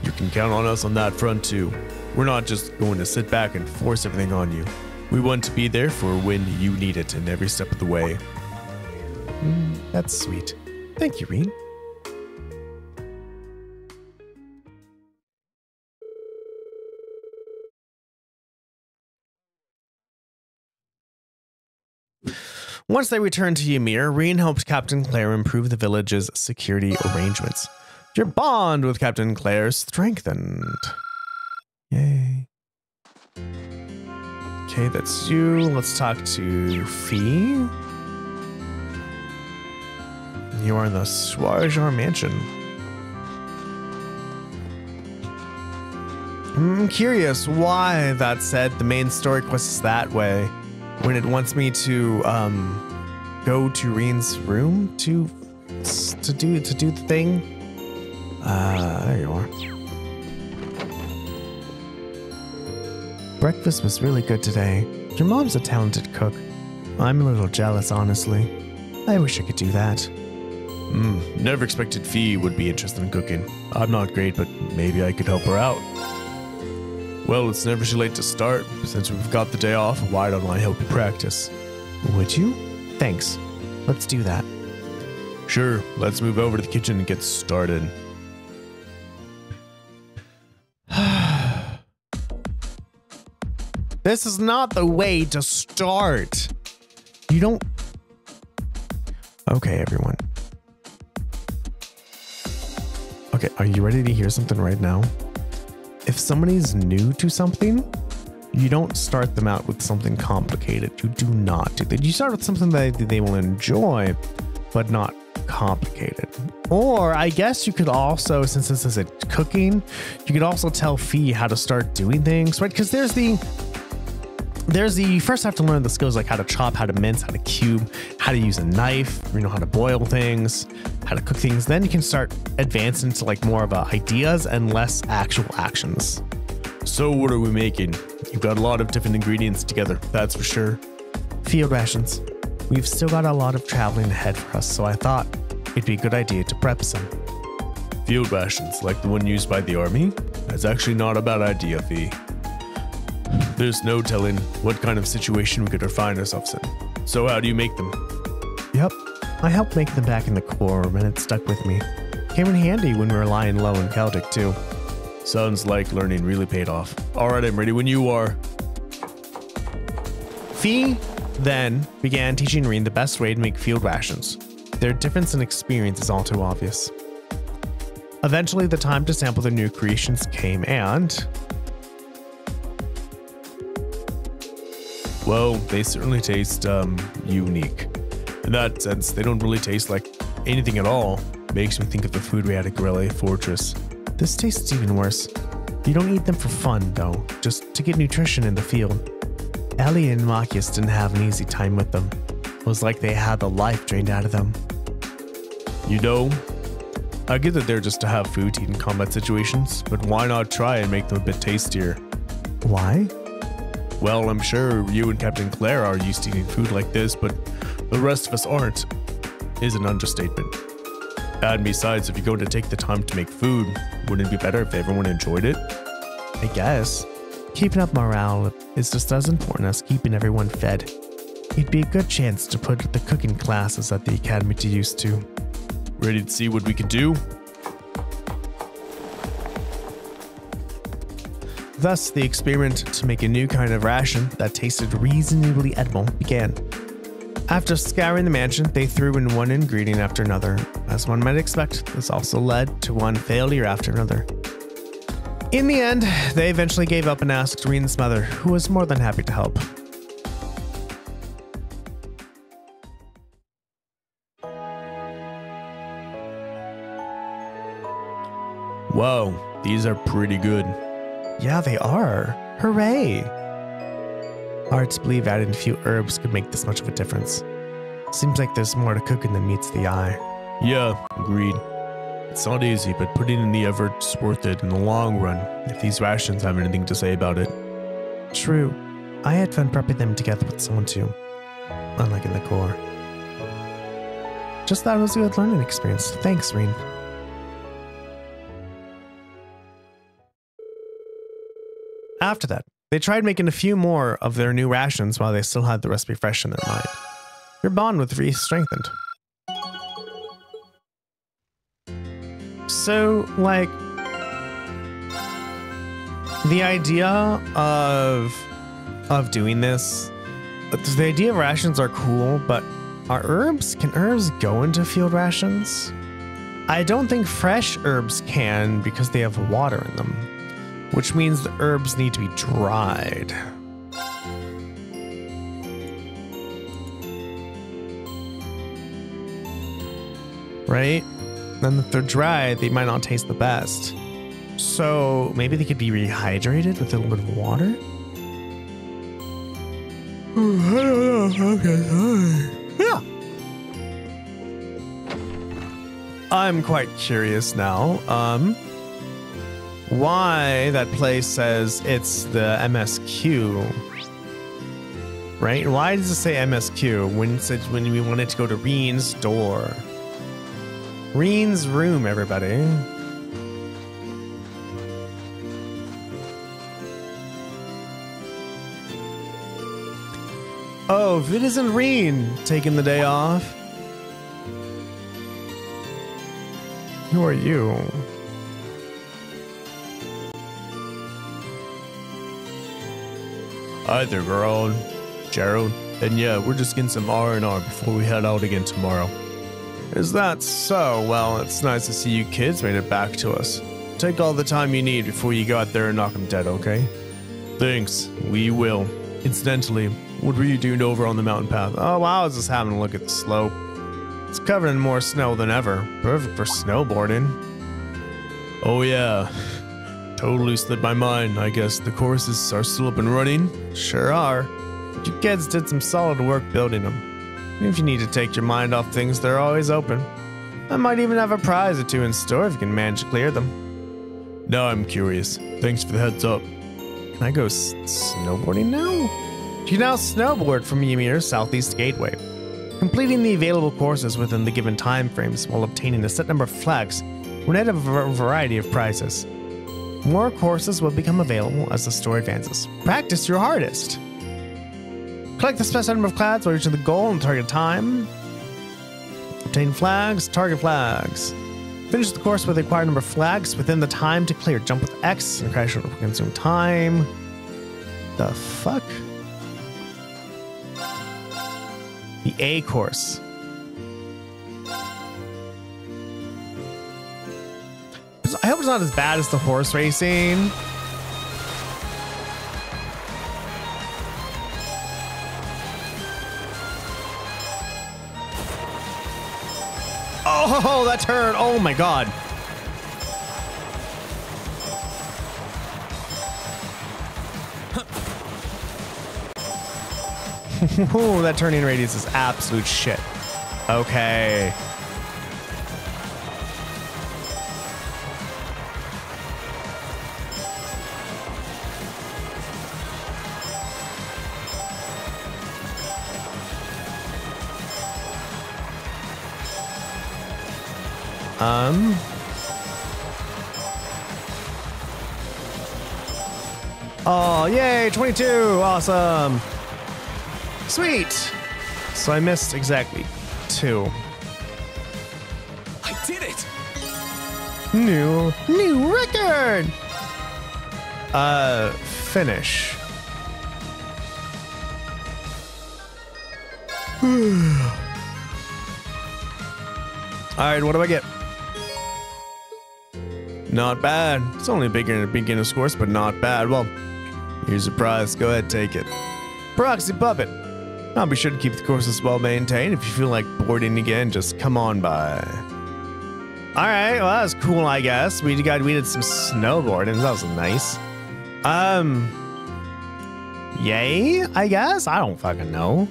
You can count on us on that front too. We're not just going to sit back and force everything on you. We want to be there for when you need it in every step of the way. That's sweet. Thank you, Reen. Once they returned to Ymir, Reen helped Captain Claire improve the village's security arrangements. Your bond with Captain Claire strengthened. Yay. Okay, that's you. Let's talk to Fee. You are in the Swajar Mansion. I'm curious why that said the main story quest is that way when it wants me to go to Reen's room to do the thing. There you are. Breakfast was really good today. Your mom's a talented cook. I'm a little jealous, honestly. I wish I could do that. Never expected Fee would be interested in cooking. I'm not great, but maybe I could help her out. Well, it's never too late to start. Since we've got the day off, why don't I help you practice? Would you? Thanks. Let's do that. Sure, let's move over to the kitchen and get started. This is not the way to start. You don't... Okay, everyone. Okay, are you ready to hear something right now? If somebody's new to something, you don't start them out with something complicated. You do not do that. You start with something that they will enjoy, but not complicated. Or I guess you could also, since this is a cooking, you could also tell Fee how to start doing things, right? Because there's the you first have to learn the skills like how to chop, how to mince, how to cube, how to use a knife, you know, how to boil things, how to cook things. Then you can start advancing to like more of ideas and less actual actions. So what are we making? You've got a lot of different ingredients together, that's for sure. Field rations. We've still got a lot of traveling ahead for us, so I thought it'd be a good idea to prep some. Field rations, like the one used by the army? That's actually not a bad idea, Fee. There's no telling what kind of situation we could find ourselves in. So how do you make them? Yep, I helped make them back in the Corps, and it stuck with me. Came in handy when we were lying low in Celtic, too. Sounds like learning really paid off. All right, I'm ready when you are. Fee then began teaching Reen the best way to make field rations. Their difference in experience is all too obvious. Eventually, the time to sample their new creations came, and... well, they certainly taste, unique. In that sense, they don't really taste like anything at all. Makes me think of the food we had at Gorilla Fortress. This tastes even worse. You don't eat them for fun, though, just to get nutrition in the field. Ellie and Machias didn't have an easy time with them. It was like they had the life drained out of them. You know, I get that they're just to have food to eat in combat situations, but why not try and make them a bit tastier? Why? Well, I'm sure you and Captain Claire are used to eating food like this, but the rest of us aren't, is an understatement. And besides, if you're going to take the time to make food, wouldn't it be better if everyone enjoyed it? I guess. Keeping up morale is just as important as keeping everyone fed. It'd be a good chance to put the cooking classes at the academy to use too. Ready to see what we can do? Thus, the experiment to make a new kind of ration that tasted reasonably edible began. After scouring the mansion, they threw in one ingredient after another. As one might expect, this also led to one failure after another. In the end, they eventually gave up and asked Reen's mother, who was more than happy to help. Wow, these are pretty good. Yeah, they are. Hooray! Hard to believe adding a few herbs could make this much of a difference. Seems like there's more to cooking than meets the eye. Yeah, agreed. It's not easy, but putting in the effort's worth it in the long run, if these rations have anything to say about it. True. I had fun prepping them together with someone too. Unlike in the Corps. Just thought it was a good learning experience. Thanks, Reen. After that, they tried making a few more of their new rations while they still had the recipe fresh in their mind. Their bond with Rhys strengthened. So, like, the idea of doing this, the idea of rations are cool, but can herbs go into field rations? I don't think fresh herbs can because they have water in them, which means the herbs need to be dried. Right? Then if they're dry, they might not taste the best. So maybe they could be rehydrated with a little bit of water? I don't know. Okay, yeah. I'm quite curious now. Why that place says it's the MSQ, right? Why does it say MSQ when we wanted to go to Reen's door? Reen's room, everybody. Oh, if it isn't Reen taking the day off. Who are you? Hi there, girl. Gerald. And yeah, we're just getting some R&R before we head out again tomorrow. Is that so? Well, it's nice to see you kids made it back to us. Take all the time you need before you go out there and knock them dead, okay? Thanks, we will. Incidentally, what were you doing over on the mountain path? Oh, wow, I was just having a look at the slope. It's covered in more snow than ever. Perfect for snowboarding. Oh yeah, totally slipped my mind. I guess the courses are still up and running. Sure are. But you kids did some solid work building them. If you need to take your mind off things, they're always open. I might even have a prize or two in store if you can manage to clear them. Now I'm curious. Thanks for the heads up. Can I go snowboarding now? You can now snowboard from Ymir's Southeast Gateway, completing the available courses within the given time frames while obtaining a set number of flags will net a variety of prizes. More courses will become available as the story advances. Practice your hardest. Collect the specified number of flags while reaching the goal in target time. Obtain flags, target flags. Finish the course with the required number of flags within the time to clear. Jump with X and crash over consume time. The fuck? The A course. I hope it's not as bad as the horse racing. Oh, that turn. Oh my God. Ooh, that turning radius is absolute shit. Okay. Oh, yay, 22. Awesome. Sweet. So I missed exactly 2. I did it. New record. Finish. All right, what do I get? Not bad. It's only a beginner's course, but not bad. Well, here's a prize. Go ahead, take it. Proxy Puppet. I'll be sure to keep the courses well maintained. If you feel like boarding again, just come on by. All right, well, that was cool, I guess. We did some snowboarding. That was nice. Yay, I guess. I don't fucking know.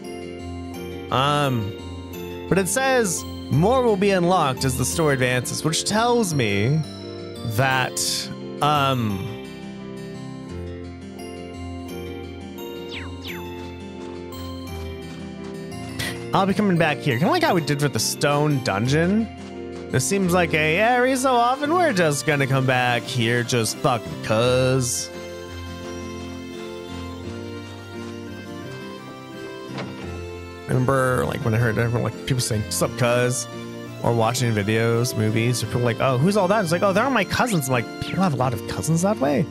But it says more will be unlocked as the story advances, which tells me that I'll be coming back here. Kind of like how we did with the stone dungeon. This seems like every so often we're just gonna come back here just fucking cuz. Remember, like when I heard everyone, like people saying "sup cuz," or watching videos, movies, or people like, "Oh, who's all that?" It's like, "Oh, they're all my cousins." I'm like, people have a lot of cousins that way.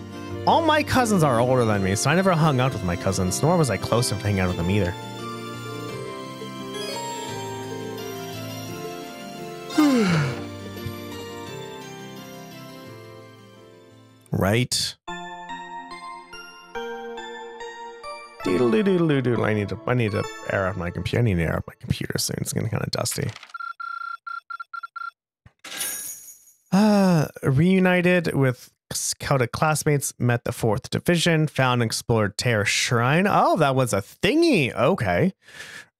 All my cousins are older than me, so I never hung out with my cousins, nor was I close enough to hang out with them either. Right. Doodle-doo-doodle-doo-doodle. I need to air out my computer. I need to air out my computer soon. It's getting kind of dusty. Reunited with scouted classmates, met the 4th Division, found and explored Terror Shrine. Oh, that was a thingy. Okay.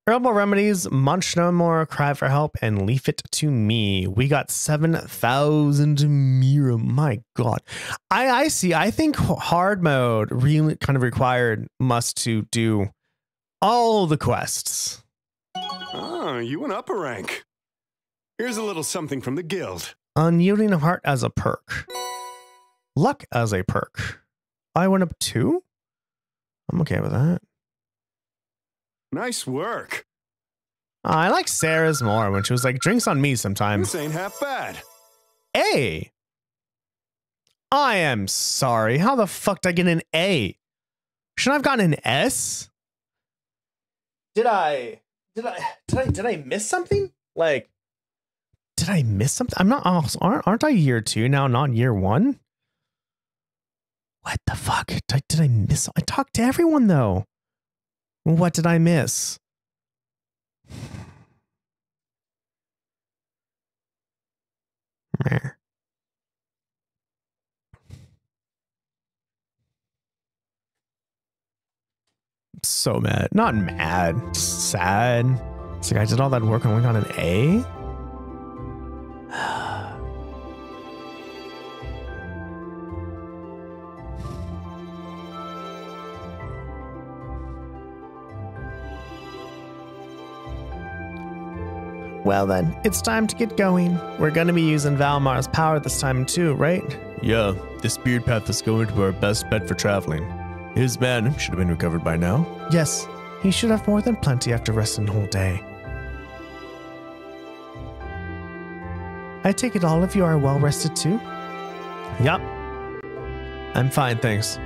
Herbal remedies, munch no more, cry for help, and leave it to me. We got 7,000 Mira. My God. I see. I think hard mode really kind of required must to do all the quests. Oh, you went up a rank. Here's a little something from the guild. Unyielding heart as a perk. Luck as a perk. I went up 2? I'm okay with that. Nice work. I like Sarah's more when she was like, drinks on me sometimes. This ain't half bad. A. I am sorry. How the fuck did I get an A? Shouldn't I have gotten an S? Did I miss something? Like, did I miss something? I'm not, aren't I year 2 now, not year 1? What the fuck? Did I miss? I talked to everyone though. What did I miss? So mad. Not mad. Just sad. It's like I did all that work and only got an A? Well then, it's time to get going. We're gonna be using Valmar's power this time too, right? Yeah, this spear path is going to be our best bet for traveling. His man should have been recovered by now. Yes, He should have more than plenty after resting the whole day. I take it all of you are well rested too? Yup. I'm fine, thanks.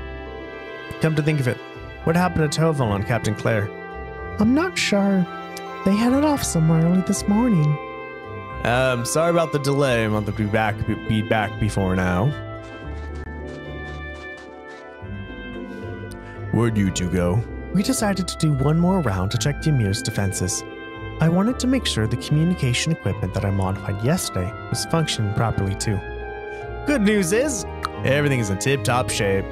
Come to think of it, what happened to Toval and Captain Claire? I'm not sure. They headed off somewhere early this morning. Sorry about the delay. I'm about to be back before now. Where'd you two go? We decided to do one more round to check Ymir's defenses. I wanted to make sure the communication equipment that I modified yesterday was functioning properly too. Good news is, everything is in tip-top shape.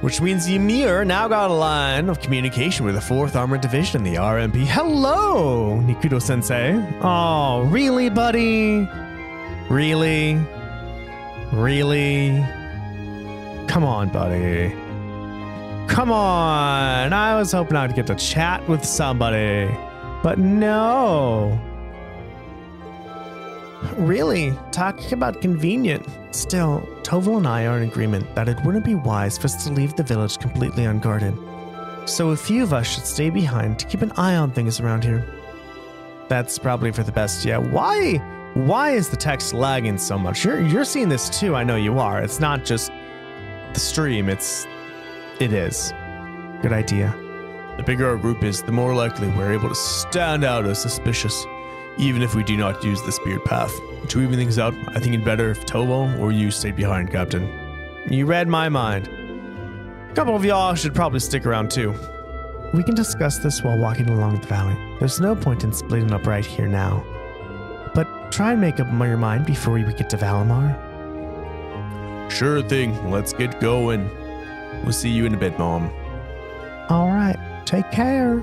Which means Ymir now got a line of communication with the 4th Armored Division in the RMP. Hello, Nikuto-sensei. Oh, really, buddy? Really? Really? Come on, buddy. Come on. I was hoping I'd get to chat with somebody, but no. Really, talking about convenient. Still, Toval and I are in agreement that it wouldn't be wise for us to leave the village completely unguarded. So a few of us should stay behind to keep an eye on things around here. That's probably for the best, yeah. Why is the text lagging so much? You're seeing this too, I know you are. It's not just the stream, it is. Good idea. The bigger our group is, the more likely we're able to stand out as suspicious, even if we do not use the speared path. To even things out, I think it'd better if Toval or you stayed behind, Captain. You read my mind. A couple of y'all should probably stick around too. We can discuss this while walking along the valley. There's no point in splitting up right here now. But try and make up your mind before we get to Valimar. Sure thing, let's get going. We'll see you in a bit, Mom. Alright, take care.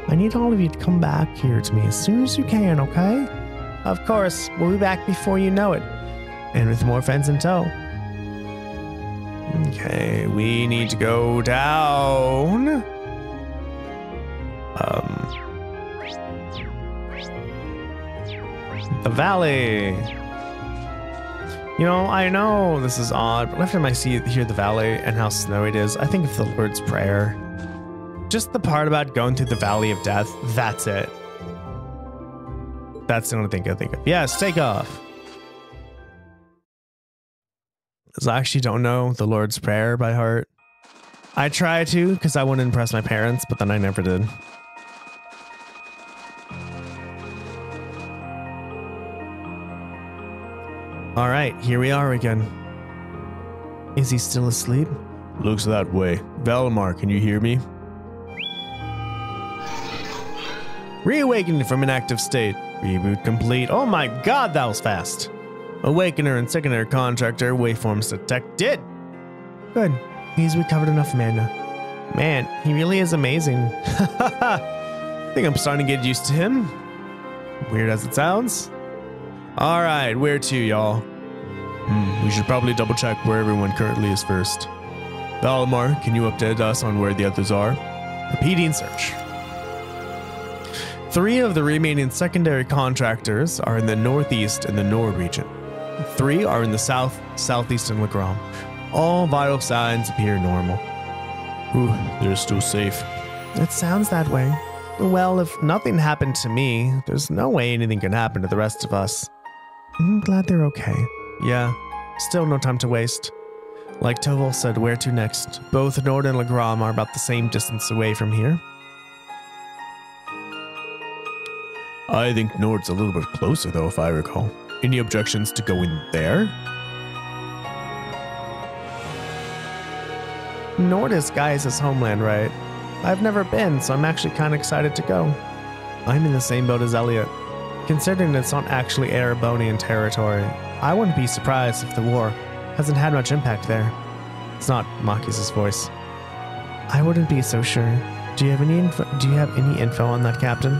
I need all of you to come back here to me as soon as you can, okay? Of course, we'll be back before you know it. And with more friends in tow. Okay, we need to go down. The valley. You know, I know this is odd, but every time I hear the valley and how snowy it is, I think of the Lord's Prayer. Just the part about going through the valley of death, that's it. That's the only thing I think of. Yes, take off. Because I actually don't know the Lord's Prayer by heart. I try to because I want to impress my parents, but then I never did. All right, here we are again. Is he still asleep? Looks that way. Valimar, can you hear me? Reawakening from inactive state. Reboot complete. Oh my god, that was fast. Awakener and secondary contractor waveforms detected. Good. He's recovered enough mana. Man, he really is amazing. I think I'm starting to get used to him. Weird as it sounds. Alright, where to, y'all? We should probably double check where everyone currently is first. Valimar, can you update us on where the others are? Repeating search. 3 of the remaining secondary contractors are in the northeast and the Nor region. 3 are in the south, southeast, and Legram. All vital signs appear normal. Whew, they're still safe. It sounds that way. Well, if nothing happened to me, there's no way anything can happen to the rest of us. I'm glad they're okay. Yeah, still no time to waste. Like Toval said, where to next? Both Nord and Legram are about the same distance away from here. I think Nord's a little bit closer, though, if I recall. Any objections to going there? Nord is Gaia's homeland, right? I've never been, so I'm actually kind of excited to go. I'm in the same boat as Elliot. Considering it's not actually Erebonian territory, I wouldn't be surprised if the war hasn't had much impact there. It's not Maki's voice. I wouldn't be so sure. Do you have any info on that, Captain?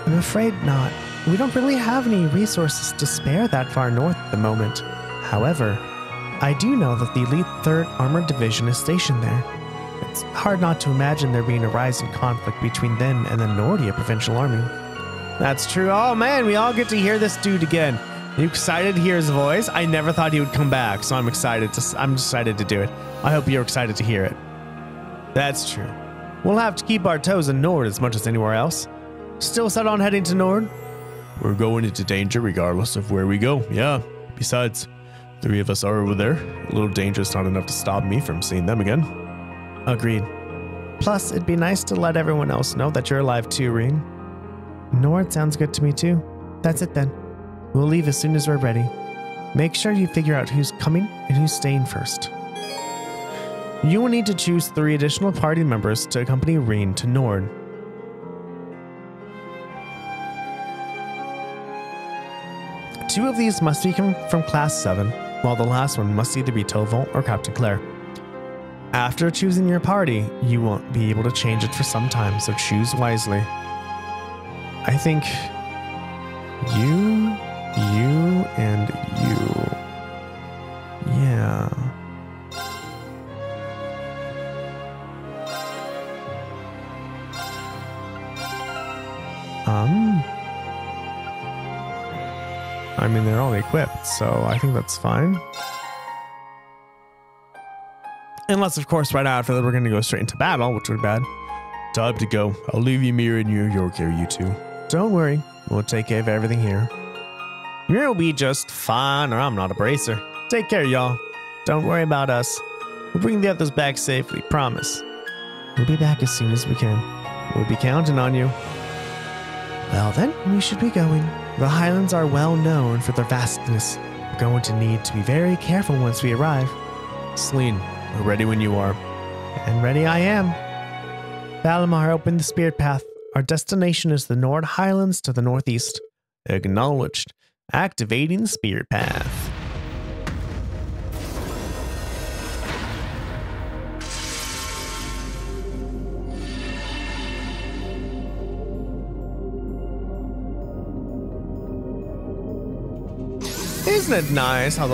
I'm afraid not. We don't really have any resources to spare that far north at the moment. However, I do know that the elite 3rd Armored Division is stationed there. It's hard not to imagine there being a rising conflict between them and the Nordia Provincial Army. That's true. Oh man, we all get to hear this dude again. You excited to hear his voice? I never thought he would come back, so I'm excited to do it. I hope you're excited to hear it. That's true. We'll have to keep our toes in Nord as much as anywhere else. Still set on heading to Nord? We're going into danger regardless of where we go. Yeah. Besides, 3 of us are over there. A little dangerous, not enough to stop me from seeing them again. Agreed. Plus, it'd be nice to let everyone else know that you're alive too, Reen. Nord sounds good to me too. That's it then. We'll leave as soon as we're ready. Make sure you figure out who's coming and who's staying first. You will need to choose 3 additional party members to accompany Reen to Nord. Two of these must be from Class 7, while the last one must either be Toval or Captain Claire. After choosing your party, you won't be able to change it for some time, so choose wisely. I think you, and you. Yeah. I mean, they're all equipped, so I think that's fine. Unless, of course, right after that we're going to go straight into battle, which would be bad. Time to go. I'll leave Ymir in your care, you two. Don't worry. We'll take care of everything here. Ymir will be just fine, or I'm not a bracer. Take care, y'all. Don't worry about us. We'll bring the others back safely, promise. We'll be back as soon as we can. We'll be counting on you. Well then, we should be going. The Highlands are well known for their vastness. We're going to need to be very careful once we arrive. Celine, we're ready when you are. And ready I am. Valimar opened the Spirit Path. Our destination is the Nord Highlands to the northeast. Acknowledged. Activating Spirit Path. Isn't it nice how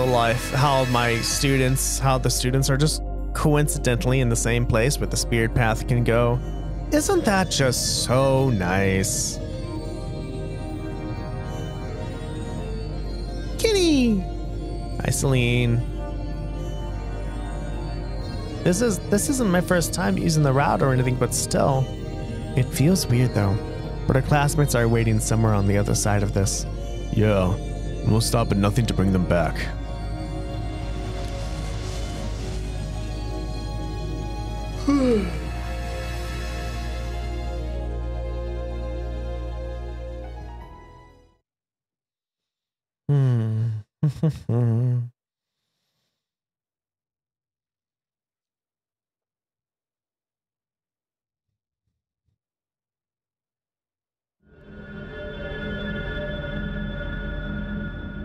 the students are just coincidentally in the same place where the Spirit Path can go? Isn't that just so nice? Kitty! Hi, Celine. This isn't my first time using the route or anything, but still. It feels weird though. But our classmates are waiting somewhere on the other side of this. Yeah. We'll stop at nothing to bring them back.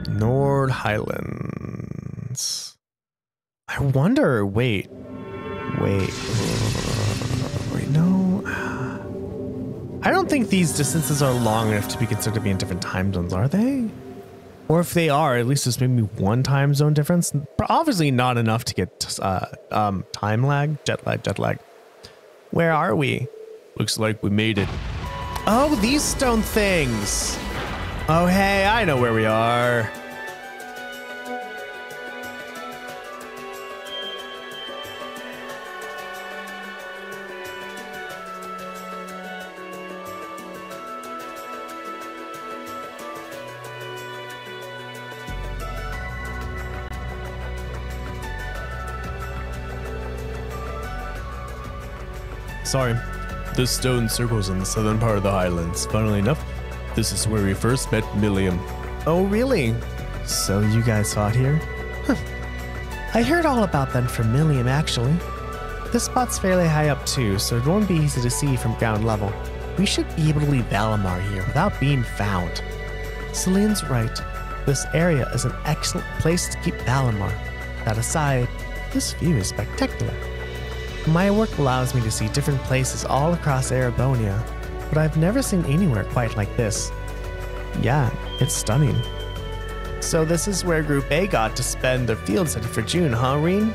Nord Highlands. I wonder, wait, no. I don't think these distances are long enough to be considered to be in different time zones, are they? Or if they are, at least there's maybe one time zone difference. Obviously not enough to get time lag, jet lag. Where are we? Looks like we made it. Oh, these stone things. Oh, hey, I know where we are. Sorry. This stone circles in the southern part of the Highlands. Funnily enough, this is where we first met Milliam. Oh, really? So you guys fought here? Huh. I heard all about them from Milliam, actually. This spot's fairly high up too, so it won't be easy to see from ground level. We should be able to leave Valimar here without being found. Celine's right. This area is an excellent place to keep Valimar. That aside, this view is spectacular. My work allows me to see different places all across Erebonia, but I've never seen anywhere quite like this. Yeah, it's stunning. So this is where Group A got to spend their field study for June, huh, Reen?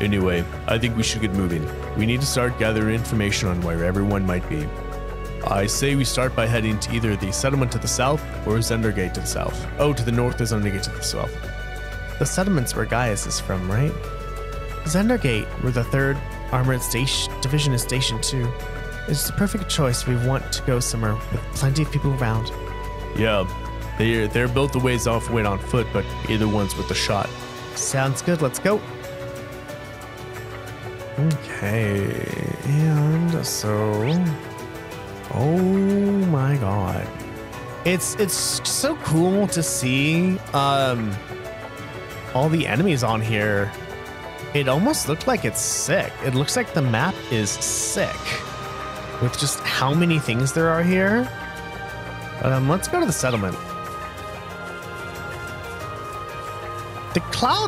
Anyway, I think we should get moving. We need to start gathering information on where everyone might be. I say we start by heading to either the settlement to the south or Zendergate to the south. Oh, to the north is Zendergate to the south. The settlement's where Gaius is from, right? Zendergate, where the third Armored station division is Station 2. It's the perfect choice if we want to go somewhere with plenty of people around. Yeah, they're both a ways off went on foot, but either one's worth a shot. Sounds good. Let's go. Okay, and so, oh my god, it's so cool to see all the enemies on here. It almost looked like it's sick. It looks like the map is sick with just how many things there are here. But let's go to the settlement.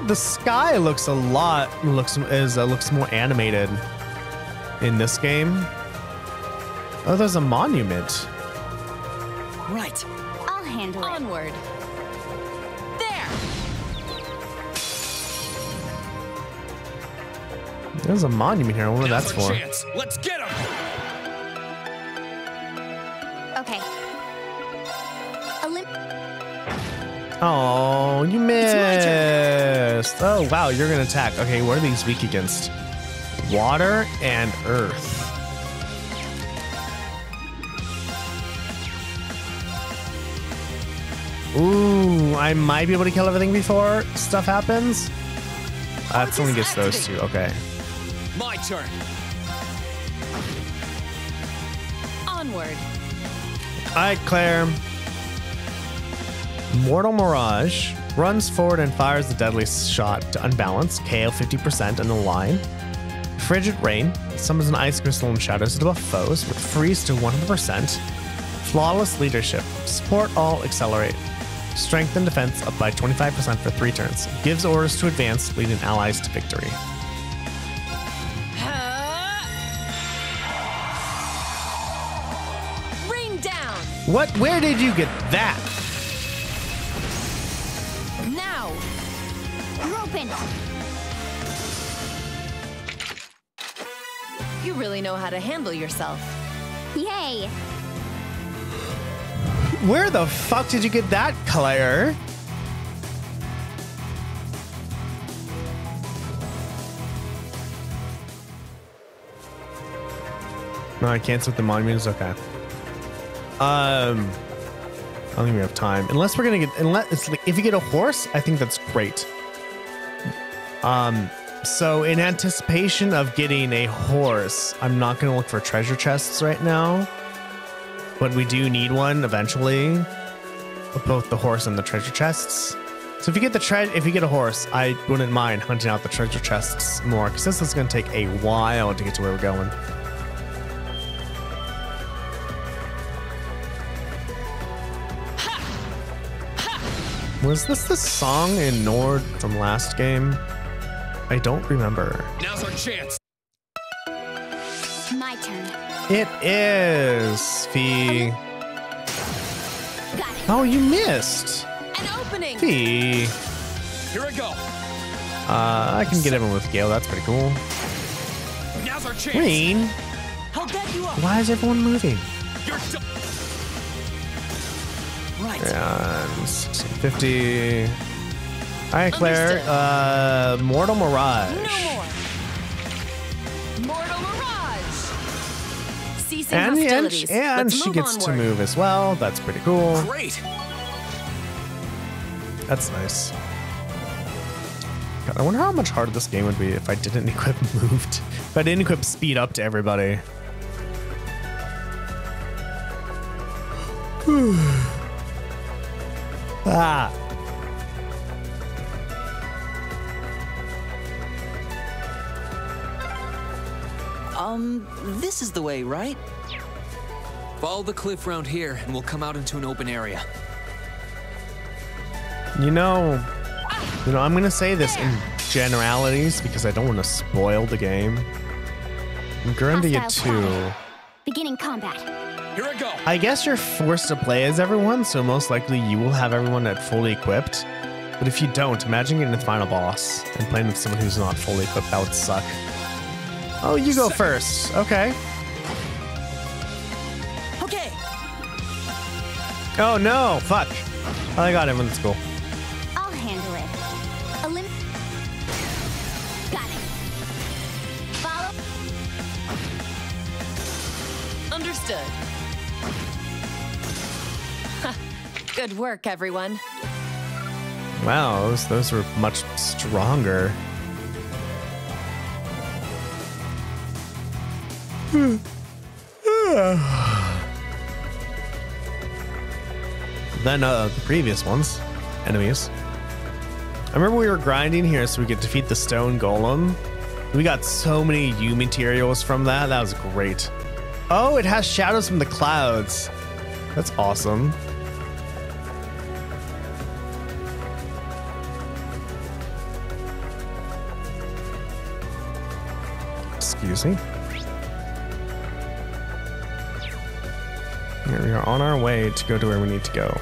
The sky looks looks more animated in this game. Oh, there's a monument. Right. I'll handle it. Onward. There. There's a monument here. I wonder what that's for. Chance. Let's get him. Okay. Oh, you missed. Oh, wow, you're gonna attack. Okay, what are these weak against? Water and earth. Ooh, I might be able to kill everything before stuff happens. That's only gets those two. Okay. My turn. Onward. All right, Claire. Mortal Mirage runs forward and fires the deadly shot to unbalance, KO 50% in the line. Frigid Rain summons an ice crystal and shatters it above foes with freeze to 100%. Flawless Leadership, support all, accelerate. Strength and defense up by 25% for 3 turns. Gives orders to advance, leading allies to victory. Rain down. What? Where did you get that? Now. Open. You really know how to handle yourself. Yay. Where the fuck did you get that, Claire? No, I can't set the monuments. Okay. I don't think we have time. Unless we're gonna get, unless it's like if you get a horse, I think that's great. So in anticipation of getting a horse, I'm not gonna look for treasure chests right now. But we do need one eventually, both the horse and the treasure chests. So if you get if you get a horse, I wouldn't mind hunting out the treasure chests more, because this is going to take a while to get to where we're going. Was this the song in Nord from last game? I don't remember. Now's our chance. My turn. It is Fee. Got it. Oh, you missed. An opening. Fee. Here I go. I can get everyone with Gale. That's pretty cool. Now's our chance. Rain. I'll get you up. Why is everyone moving? You're Right. And 50. All right, Claire. Mortal Mirage. No more. Mortal Mirage. Ceasing And hostilities. Let's she move gets to onward. move as well. That's pretty cool. great. That's nice. God, I wonder how much harder this game would be if I didn't equip moved. If I didn't equip speed up to everybody. Ah. This is the way, right? Follow the cliff round here, and we'll come out into an open area. You know, I'm gonna say this in generalities because I don't want to spoil the game. Grandia Hostile 2. spotted. Beginning combat. Here I go. I guess you're forced to play as everyone, so most likely you will have everyone at fully equipped. But if you don't, imagine getting to the final boss and playing with someone who's not fully equipped. That would suck. Oh, you go first. Okay. Okay. Oh no, fuck. Oh, I got him. That's cool. I'll handle it. Got it. Follow. Understood. Good work, everyone. Wow, those were much stronger. Than the previous ones, enemies. I remember we were grinding here so we could defeat the stone golem. We got so many U materials from that. That was great. Oh, it has shadows from the clouds. That's awesome. Excuse me. Here we are on our way to go to where we need to go.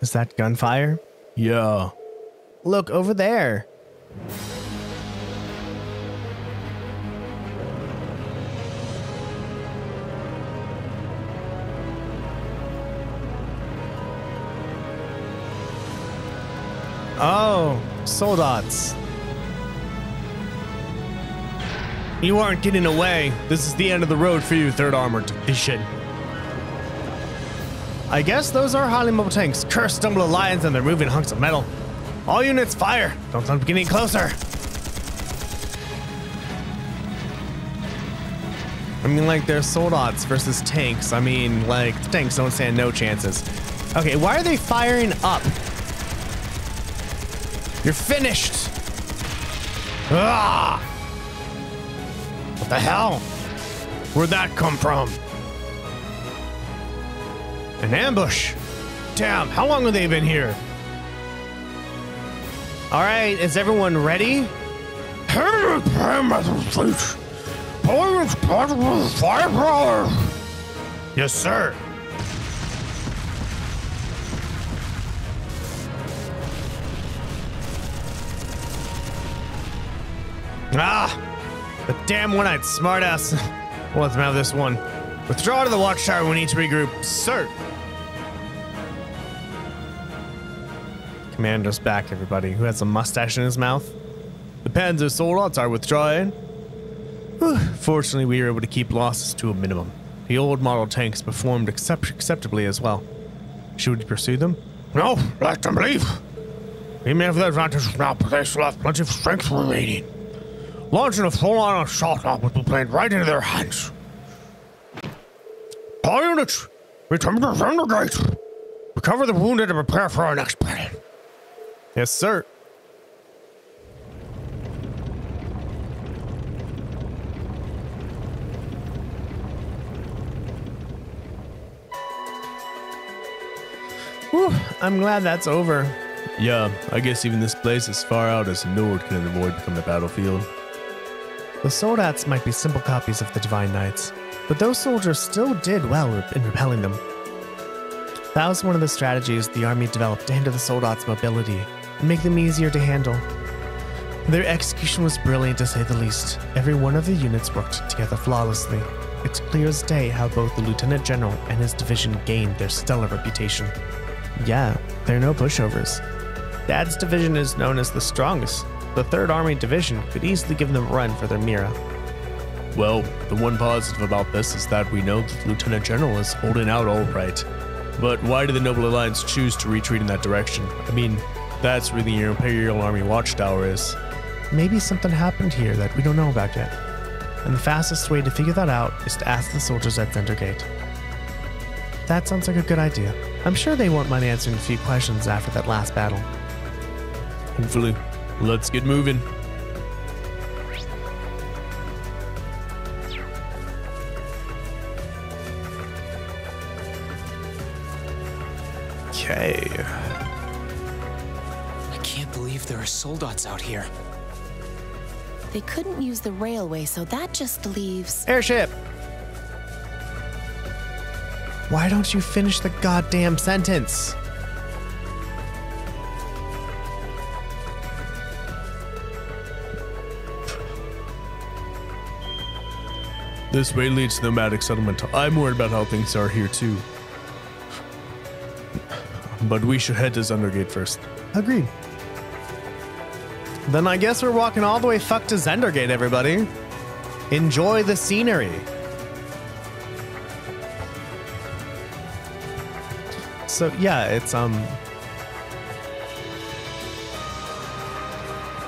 Is that gunfire? Yeah. Look over there. Oh, soldats. You aren't getting away. This is the end of the road for you, 3rd Armored Division. I guess those are highly mobile tanks. Cursed stumble of lions and they're moving hunks of metal. All units fire. Don't let them get any closer. I mean, like, they're soldats versus tanks. I mean, like, the tanks don't stand no chances. Okay, why are they firing up? You're finished. Ah! What the hell? Where'd that come from? An ambush. Damn, how long have they been here? All right, is everyone ready? Yes, sir. Ah, the damn one-eyed smartass. We'll let them have this one. Withdraw to the watchtower. We need to regroup, sir. Commander's back, everybody. Who has a mustache in his mouth? The Panzer soldats are withdrawing. Whew. Fortunately, we were able to keep losses to a minimum. The old model tanks performed acceptably as well. Should we pursue them? No, let them leave. We may have the advantage now, but they still have plenty of strength remaining. Launching a full-on assault now would be played right into their hands. All units, return to the gate. Recover the wounded and prepare for our next battle. Yes, sir. Whew, I'm glad that's over. Yeah, I guess even this place as far out as the Nord can avoid becoming a battlefield. The soldats might be simple copies of the Divine Knights, but those soldiers still did well in repelling them. That was one of the strategies the army developed to hinder the soldats' mobility and make them easier to handle. Their execution was brilliant, to say the least. Every one of the units worked together flawlessly. It's clear as day how both the Lieutenant General and his division gained their stellar reputation. Yeah, they're no pushovers. Dad's division is known as the strongest. The 3rd Army Division could easily give them a run for their Mira. Well, the one positive about this is that we know that the Lieutenant General is holding out all right. But why did the Noble Alliance choose to retreat in that direction? I mean, that's where the Imperial Army Watchtower is. Maybe something happened here that we don't know about yet. And the fastest way to figure that out is to ask the soldiers at Center Gate. That sounds like a good idea. I'm sure they won't mind answering a few questions after that last battle. Hopefully. Let's get moving. Okay. I can't believe there are soldats out here. They couldn't use the railway, so that just leaves... Airship! Why don't you finish the goddamn sentence? This way leads to the nomadic settlement. I'm worried about how things are here too. but we should head to Zundergate first. Agreed. Then I guess we're walking all the way to Zendergate, everybody. Enjoy the scenery. So yeah, it's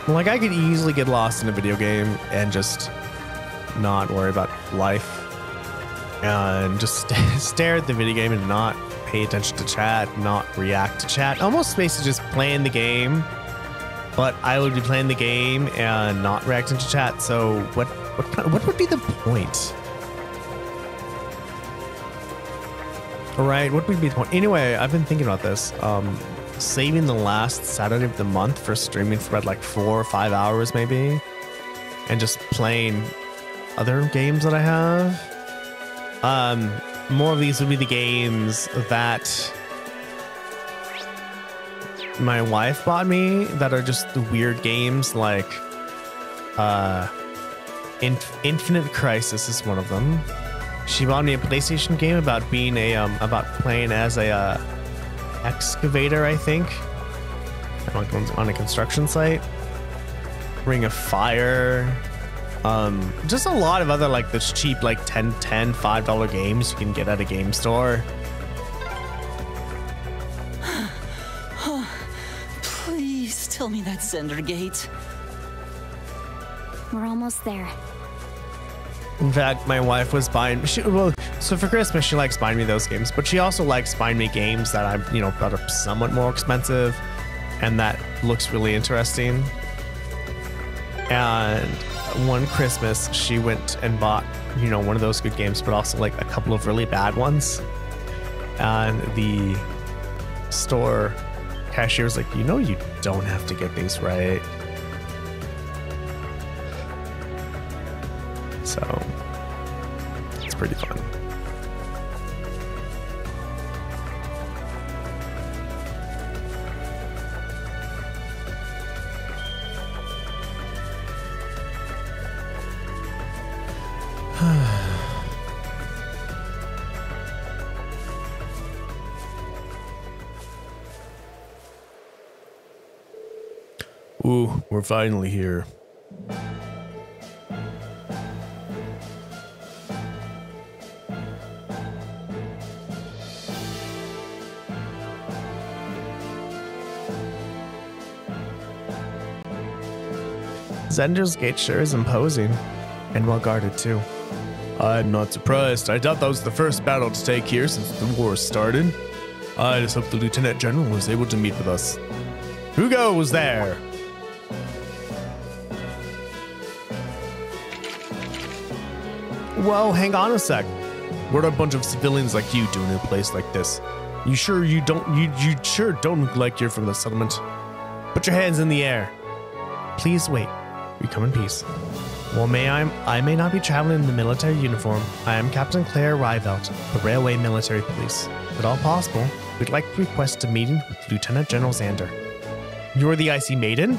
like I could easily get lost in a video game and just not worry about life and just stare at the video game and not pay attention to chat, not react to chat. Almost basically just playing the game, but I would be playing the game and not reacting to chat. So what would be the point? All right, what would be the point? Anyway, I've been thinking about this. Saving the last Saturday of the month for streaming for about like 4 or 5 hours maybe, and just playing other games that I have. More of these would be the games that my wife bought me that are just the weird games, like Infinite Crisis is one of them. She bought me a PlayStation game about being a about playing as a excavator, I think, on a construction site. Ring of Fire. Just a lot of other like this cheap like $5 games you can get at a game store. Please tell me that's Zendergate. We're almost there. In fact, my wife was buying. So for Christmas, she likes buying me those games, but she also likes buying me games that I'm, that are somewhat more expensive, and that looks really interesting. And one Christmas, she went and bought, one of those good games, but also like a couple of really bad ones. And the store cashier was like, you don't have to get these right. So it's pretty fun. Ooh, we're finally here. Zender's Gate sure is imposing, and well guarded too. I'm not surprised. I doubt that was the first battle to take here since the war started. I just hope the Lieutenant General was able to meet with us. Who goes there? Whoa, hang on a sec. What are a bunch of civilians like you doing in a place like this? You sure don't look like you're from the settlement? Put your hands in the air. Please wait. We come in peace. Well, I may not be traveling in the military uniform. I am Captain Claire Ryvelt, the Railway Military Police. If at all possible, we'd like to request a meeting with Lieutenant General Xander. You're the Icy Maiden?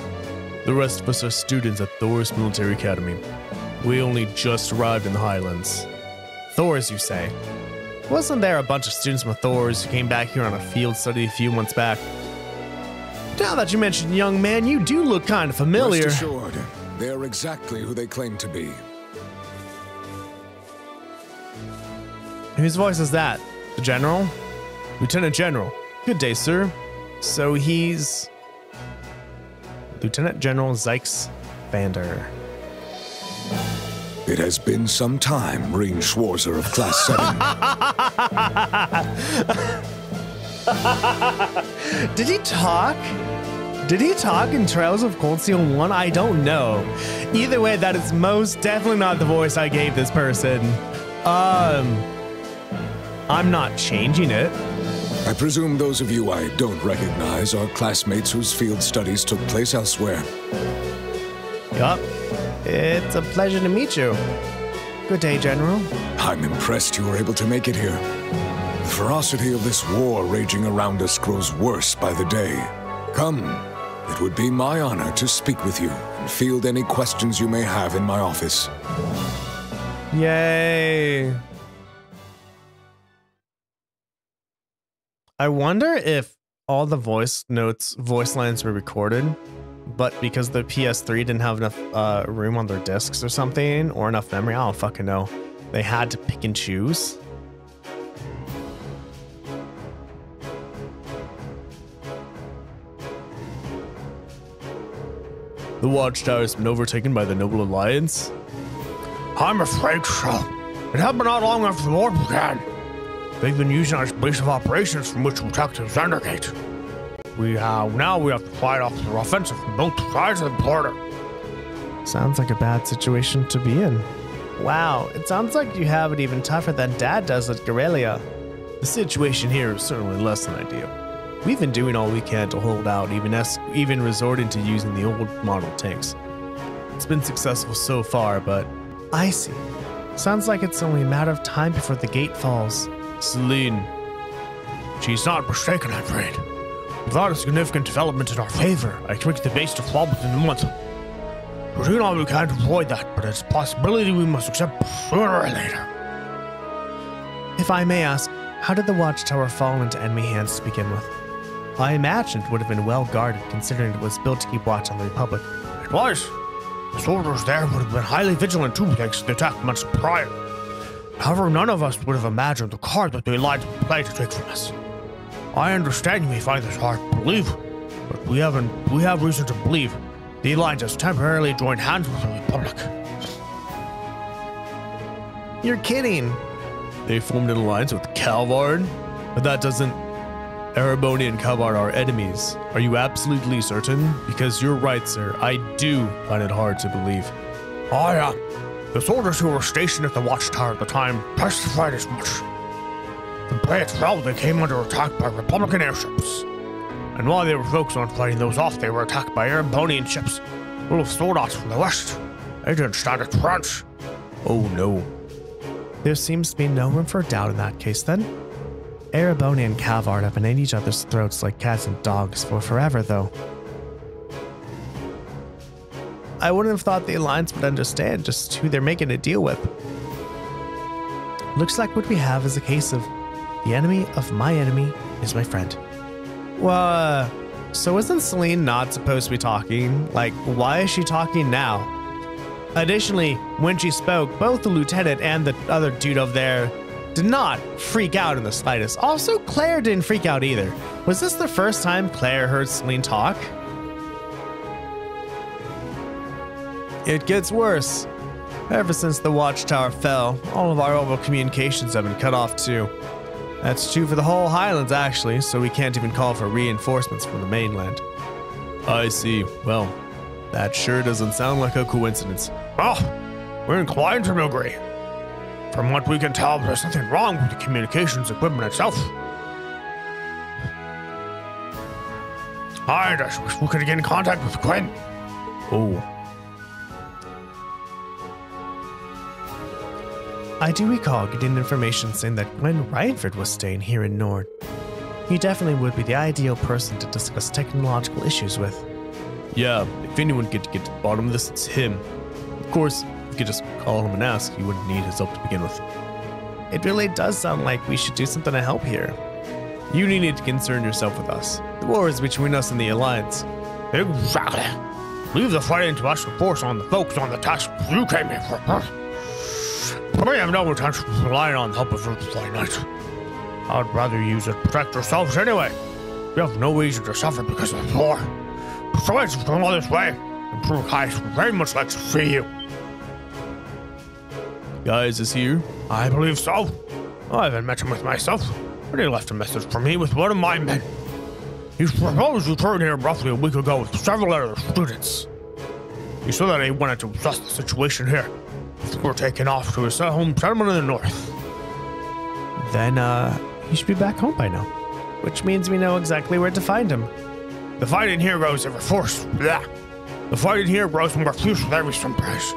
The rest of us are students at Thor's Military Academy. We only just arrived in the Highlands. Thor's, you say? Wasn't there a bunch of students from Thor's who came back here on a field study a few months back? Now that you mention young man, you do look kind of familiar. Rest assured, they're exactly who they claim to be. Whose voice is that? The General? Lieutenant General. Good day, sir. So he's Lieutenant General Zykes Vander. It has been some time, Marine Schwarzer of Class 7. Did he talk? Did he talk in Trails of Cold Steel 1? I don't know. Either way, that is most definitely not the voice I gave this person. I'm not changing it. I presume those of you I don't recognize are classmates whose field studies took place elsewhere. Yup. It's a pleasure to meet you. Good day, General. I'm impressed you were able to make it here. The ferocity of this war raging around us grows worse by the day. Come, it would be my honor to speak with you and field any questions you may have in my office. Yay. I wonder if all the voice lines were recorded, but because the PS3 didn't have enough room on their discs or something, or enough memory, I don't fucking know, they had to pick and choose. The Watchtower has been overtaken by the Noble Alliance? I'm afraid so. It happened not long after the war began. They've been using our base of operations from which we attacked the Xandergate. Now we have to fight off the offensive from both sides of the border. Sounds like a bad situation to be in. Wow, it sounds like you have it even tougher than Dad does at Guerrilla. The situation here is certainly less than ideal. We've been doing all we can to hold out, even resorting to using the old model tanks. It's been successful so far, but... I see. Sounds like it's only a matter of time before the gate falls. Celine. She's not mistaken, I'm afraid. Without a significant development in our favor, I expect the base to fall within a month. We're doing all we can to avoid that, but it's a possibility we must accept sooner or later. If I may ask, how did the Watchtower fall into enemy hands to begin with? I imagine it would have been well guarded, considering it was built to keep watch on the Republic. It was. The soldiers there would have been highly vigilant too, thanks to the attack months prior. However, none of us would have imagined the card that the Alliance would play to take from us. I understand you may find this hard to believe, but we have reason to believe the Alliance has temporarily joined hands with the Republic. You're kidding. They formed an alliance with Calvard? But that doesn't... Ereboni and Calvard are enemies. Are you absolutely certain? Because you're right, sir. I do find it hard to believe. The soldiers who were stationed at the Watchtower at the time testified as much. The day it fell, they came under attack by Republican airships. And while they were focused on fighting those off, they were attacked by Erebonian ships full of soldiers from the west. They didn't stand a chance. Oh no. There seems to be no room for doubt in that case then. Ereboni and Calvard have been at each other's throats like cats and dogs for forever, though. I wouldn't have thought the Alliance would understand just who they're making a deal with. Looks like what we have is a case of the enemy of my enemy is my friend. Well, so isn't Celine not supposed to be talking? Like, why is she talking now? Additionally, when she spoke, both the lieutenant and the other dude over there did not freak out in the slightest. Also, Claire didn't freak out either. Was this the first time Claire heard Celine talk? It gets worse. Ever since the Watchtower fell, all of our mobile communications have been cut off too. That's true for the whole highlands actually, so we can't even call for reinforcements from the mainland. I see. Well, that sure doesn't sound like a coincidence. Well, we're inclined to agree. From what we can tell, there's nothing wrong with the communications equipment itself. I just wish we could get in contact with Gwen. Oh. I do recall getting information saying that Gwen Reinford was staying here in Nord. He definitely would be the ideal person to discuss technological issues with. Yeah, if anyone could get to the bottom of this, it's him. Of course, if you could just call him and ask, you wouldn't need his help to begin with. It really does sound like we should do something to help here. You need to concern yourself with us. The war is between us and the Alliance. Exactly. Leave the fighting to us to force on the folks on the task you came here for. We have no intention of relying on the help of your flying knights. I'd rather use it to protect yourselves anyway. You have no reason to suffer because of the war. Besides, from all this way, Emperor Kais would very much like to see you. Guys is here? I believe so. I haven't met him with myself, but he left a message for me with one of my men. He proposed return here roughly a week ago with several other students. He said that he wanted to assess the situation here before taking off to his home settlement in the north. Then, he should be back home by now. Which means we know exactly where to find him. The fighting here grows ever force. Blah. The fighting here grows more fierce with every sunrise.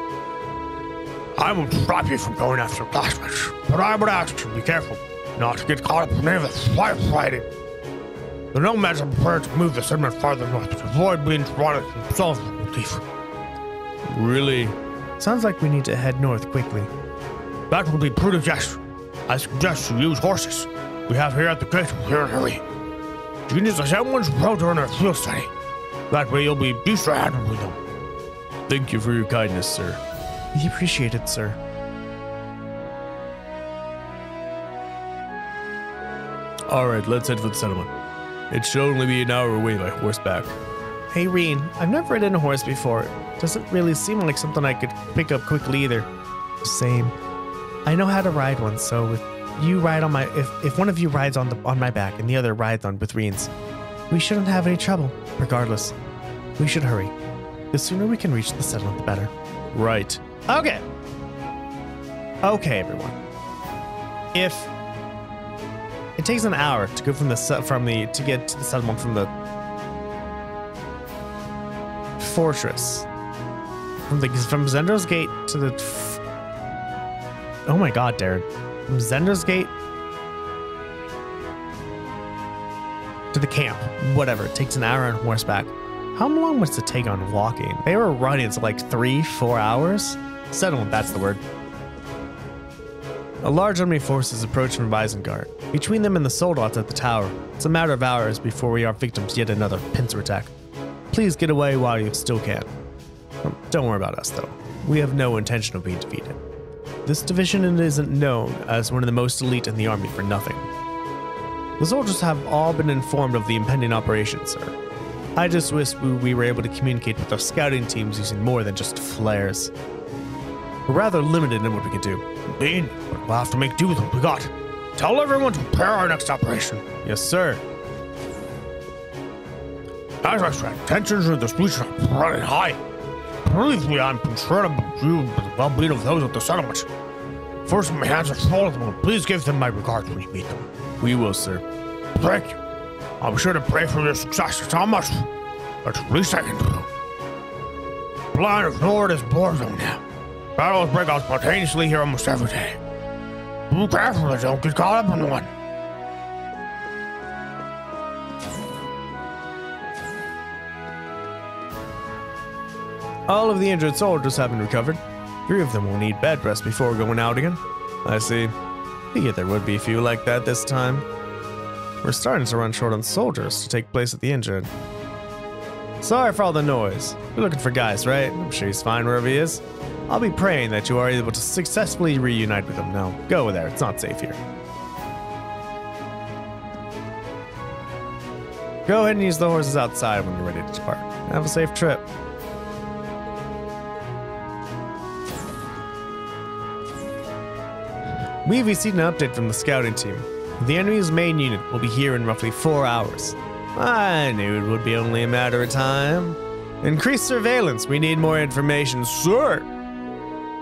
I won't stop you from going after classmates, but I would ask you to be careful not to get caught up in any of the firefighting. The nomads are prepared to move the settlement farther north to avoid being swatted themselves with motif. Really? Sounds like we need to head north quickly. That would be prudent, yes. I suggest you use horses. We have here at the gate here in a hurry. Genius as someone's proud on a field study. That way you'll be used to handling them. Thank you for your kindness, sir. We appreciate it, sir. Alright, let's head for the settlement. It should only be an hour away by horseback. Hey, Reen, I've never ridden a horse before. Doesn't really seem like something I could pick up quickly either. Same. I know how to ride one, so if you ride on my, if one of you rides on my back and the other rides on with Reen's, we shouldn't have any trouble. Regardless, we should hurry. The sooner we can reach the settlement, the better. Right. Okay. Okay, everyone. If it takes an hour to go to get to the settlement from the fortress, from Zendra's Gate to the. Oh my God, Darren! From Zendra's Gate to the camp, whatever. It takes an hour on horseback. How long must it take on walking? They were running to like 3-4 hours. Settlement, that's the word. A large enemy force is approaching from Isengard. Between them and the soldiers at the tower, it's a matter of hours before we are victims to yet another pincer attack. Please get away while you still can. Don't worry about us, though. We have no intention of being defeated. This division isn't known as one of the most elite in the army for nothing. The soldiers have all been informed of the impending operation, sir. I just wish we were able to communicate with our scouting teams using more than just flares. We're rather limited in what we can do. Bean, we'll have to make do with what we got. Tell everyone to prepare our next operation. Yes, sir. As I said, tensions in the streets are running high. Believe me, I'm concerned about you and the well-being of those at the settlement. First, my hands are full of them. Please give them my regards when you meet them. We will, sir. Thank you. I'll be sure to pray for your success. It's almost. That's the least I can do. Blind of Nord is boredom now. Battles break out spontaneously here almost every day. Be careful that don't get caught up in one. All of the injured soldiers have been recovered. 3 of them will need bed rest before going out again. I see. Figured there would be a few like that this time. We're starting to run short on soldiers to take place at the injured. Sorry for all the noise. You're looking for guys, right? I'm sure he's fine wherever he is. I'll be praying that you are able to successfully reunite with him. Now, go there. It's not safe here. Go ahead and use the horses outside when you're ready to depart. Have a safe trip. We've received an update from the scouting team. The enemy's main unit will be here in roughly 4 hours. I knew it would be only a matter of time. Increased surveillance. We need more information, sir.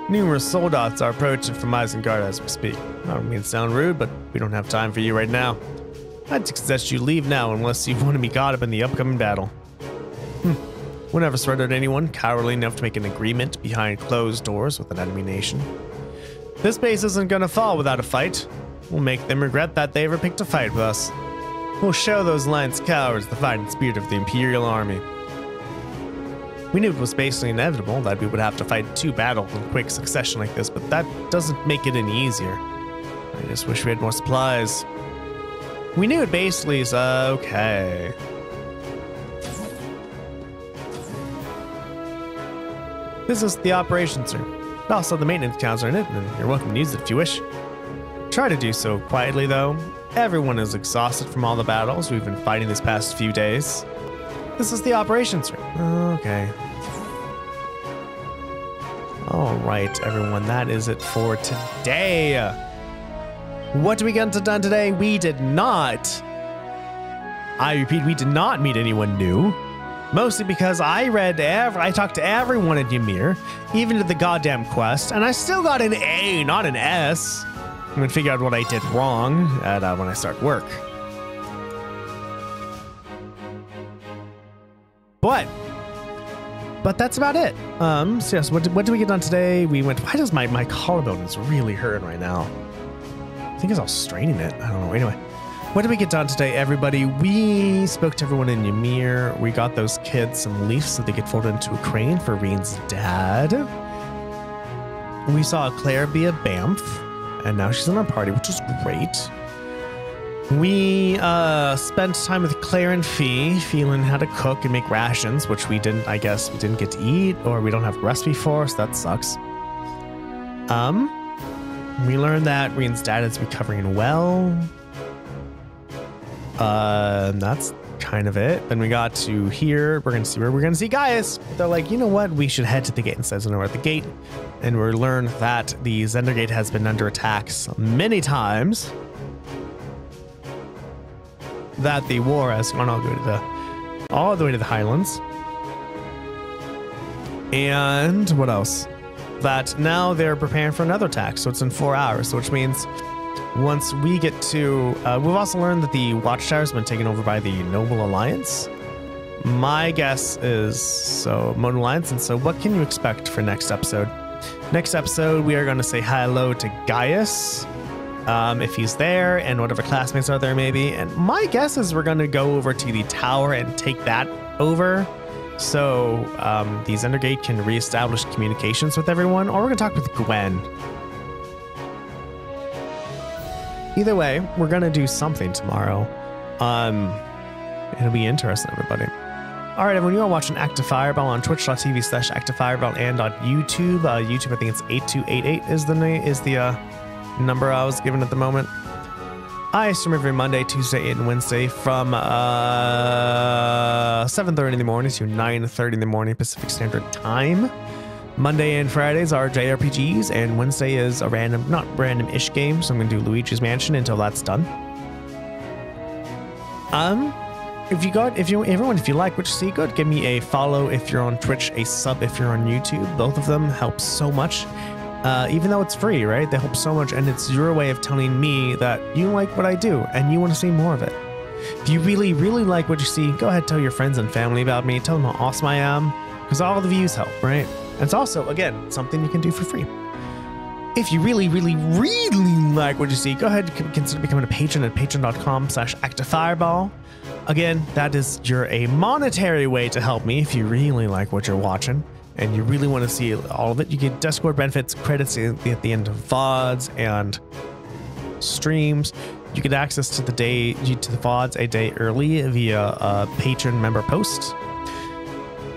Numerous soldiers are approaching from Isengard as we speak. I don't mean to sound rude, but we don't have time for you right now. I'd suggest you leave now unless you want to be caught up in the upcoming battle. We never surrendered anyone cowardly enough to make an agreement behind closed doors with an enemy nation. This base isn't gonna fall without a fight. We'll make them regret that they ever picked a fight with us. We'll show those alliance cowards the fighting spirit of the Imperial Army. We knew it was basically inevitable that we would have to fight 2 battles in quick succession like this, but that doesn't make it any easier. I just wish we had more supplies. We knew it basically is okay. This is the operations room. Also, the maintenance counts are in it, and you're welcome to use it if you wish. Try to do so quietly, though. Everyone is exhausted from all the battles we've been fighting these past few days. This is the operations room. Okay. Alright, everyone, that is it for today. What did we get done today? We did not. I repeat, we did not meet anyone new. Mostly because I talked to everyone at Ymir, even to the goddamn quest, and I still got an A, not an S. I'm gonna figure out what I did wrong when I start work. But that's about it. So yes, what did we get done today? We went. Why does my collarbone is really hurting right now? I think it's all straining it. I don't know. Anyway, what did we get done today, everybody? We spoke to everyone in Ymir. We got those kids some leaves so they could fold into a crane for Reen's dad. We saw Claire be a Banff, and now she's in our party, which is great. We spent time with Claire and Fee, feeling how to cook and make rations, which we didn't, I guess, we didn't get to eat, or we don't have a recipe for, so that sucks. We learned that Rian's dad is recovering well. That's kind of it. Then we got to here. We're gonna see where we're gonna see Gaius. They're like, you know what? We should head to the gate. And says, we're at the gate, and we learn that the Zender Gate has been under attacks many times. That the war has gone all the way to the highlands. And what else? That now they're preparing for another attack. So it's in 4 hours, which means once we get to, we've also learned that the Watchtower has been taken over by the Noble Alliance. My guess is Noble Alliance. And so what can you expect for next episode? Next episode, we are going to say hello to Gaius. If he's there, and whatever classmates are there maybe. And my guess is we're going to go over to the tower and take that over. So the Zender Gate can reestablish communications with everyone, or we're going to talk with Gwen. Either way, we're going to do something tomorrow. It'll be interesting, everybody. All right, everyone, you are watching Active Fireball on twitch.tv/ActiveFireball and on YouTube. YouTube, I think it's 8288 is the number I was given at the moment. I stream every Monday, Tuesday, and Wednesday from 7:30 in the morning to 9:30 in the morning Pacific Standard Time. Monday and Fridays are JRPGs, and Wednesday is a not random-ish game, so I'm gonna do Luigi's Mansion until that's done. If you like what you see, go give me a follow if you're on Twitch, a sub if you're on YouTube. Both of them help so much. Even though it's free, right? They help so much, and it's your way of telling me that you like what I do and you want to see more of it. If you really, really like what you see, go ahead, tell your friends and family about me. Tell them how awesome I am, because all the views help, right? And it's also, again, something you can do for free. If you really, really, really like what you see, go ahead and consider becoming a patron at patreon.com/ActiveFireball. Again, that is a monetary way to help me if you really like what you're watching. And you really want to see all of it, you get Discord benefits, credits at the end of VODs and streams. You get access to the VODs a day early via a patron member post.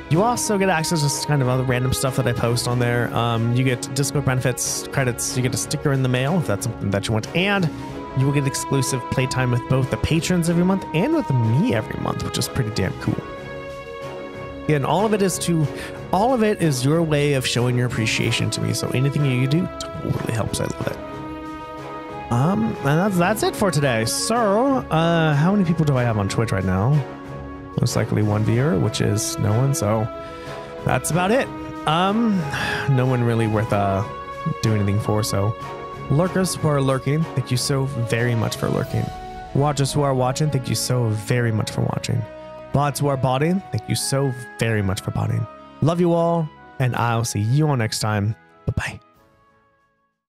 You also get access to kind of other random stuff that I post on there. You get Discord benefits, credits. You get a sticker in the mail if that's something that you want, and you will get exclusive playtime with both the patrons every month and with me every month, which is pretty damn cool. And all of it is your way of showing your appreciation to me. So anything you do totally helps. I love it. And that's it for today. So, how many people do I have on Twitch right now? Most likely one viewer, which is no one. So that's about it. No one really worth doing anything for. So lurkers who are lurking, thank you so very much for lurking. Watchers who are watching, thank you so very much for watching. Bots who are botting, thank you so very much for botting. Love you all, and I'll see you all next time. Bye-bye.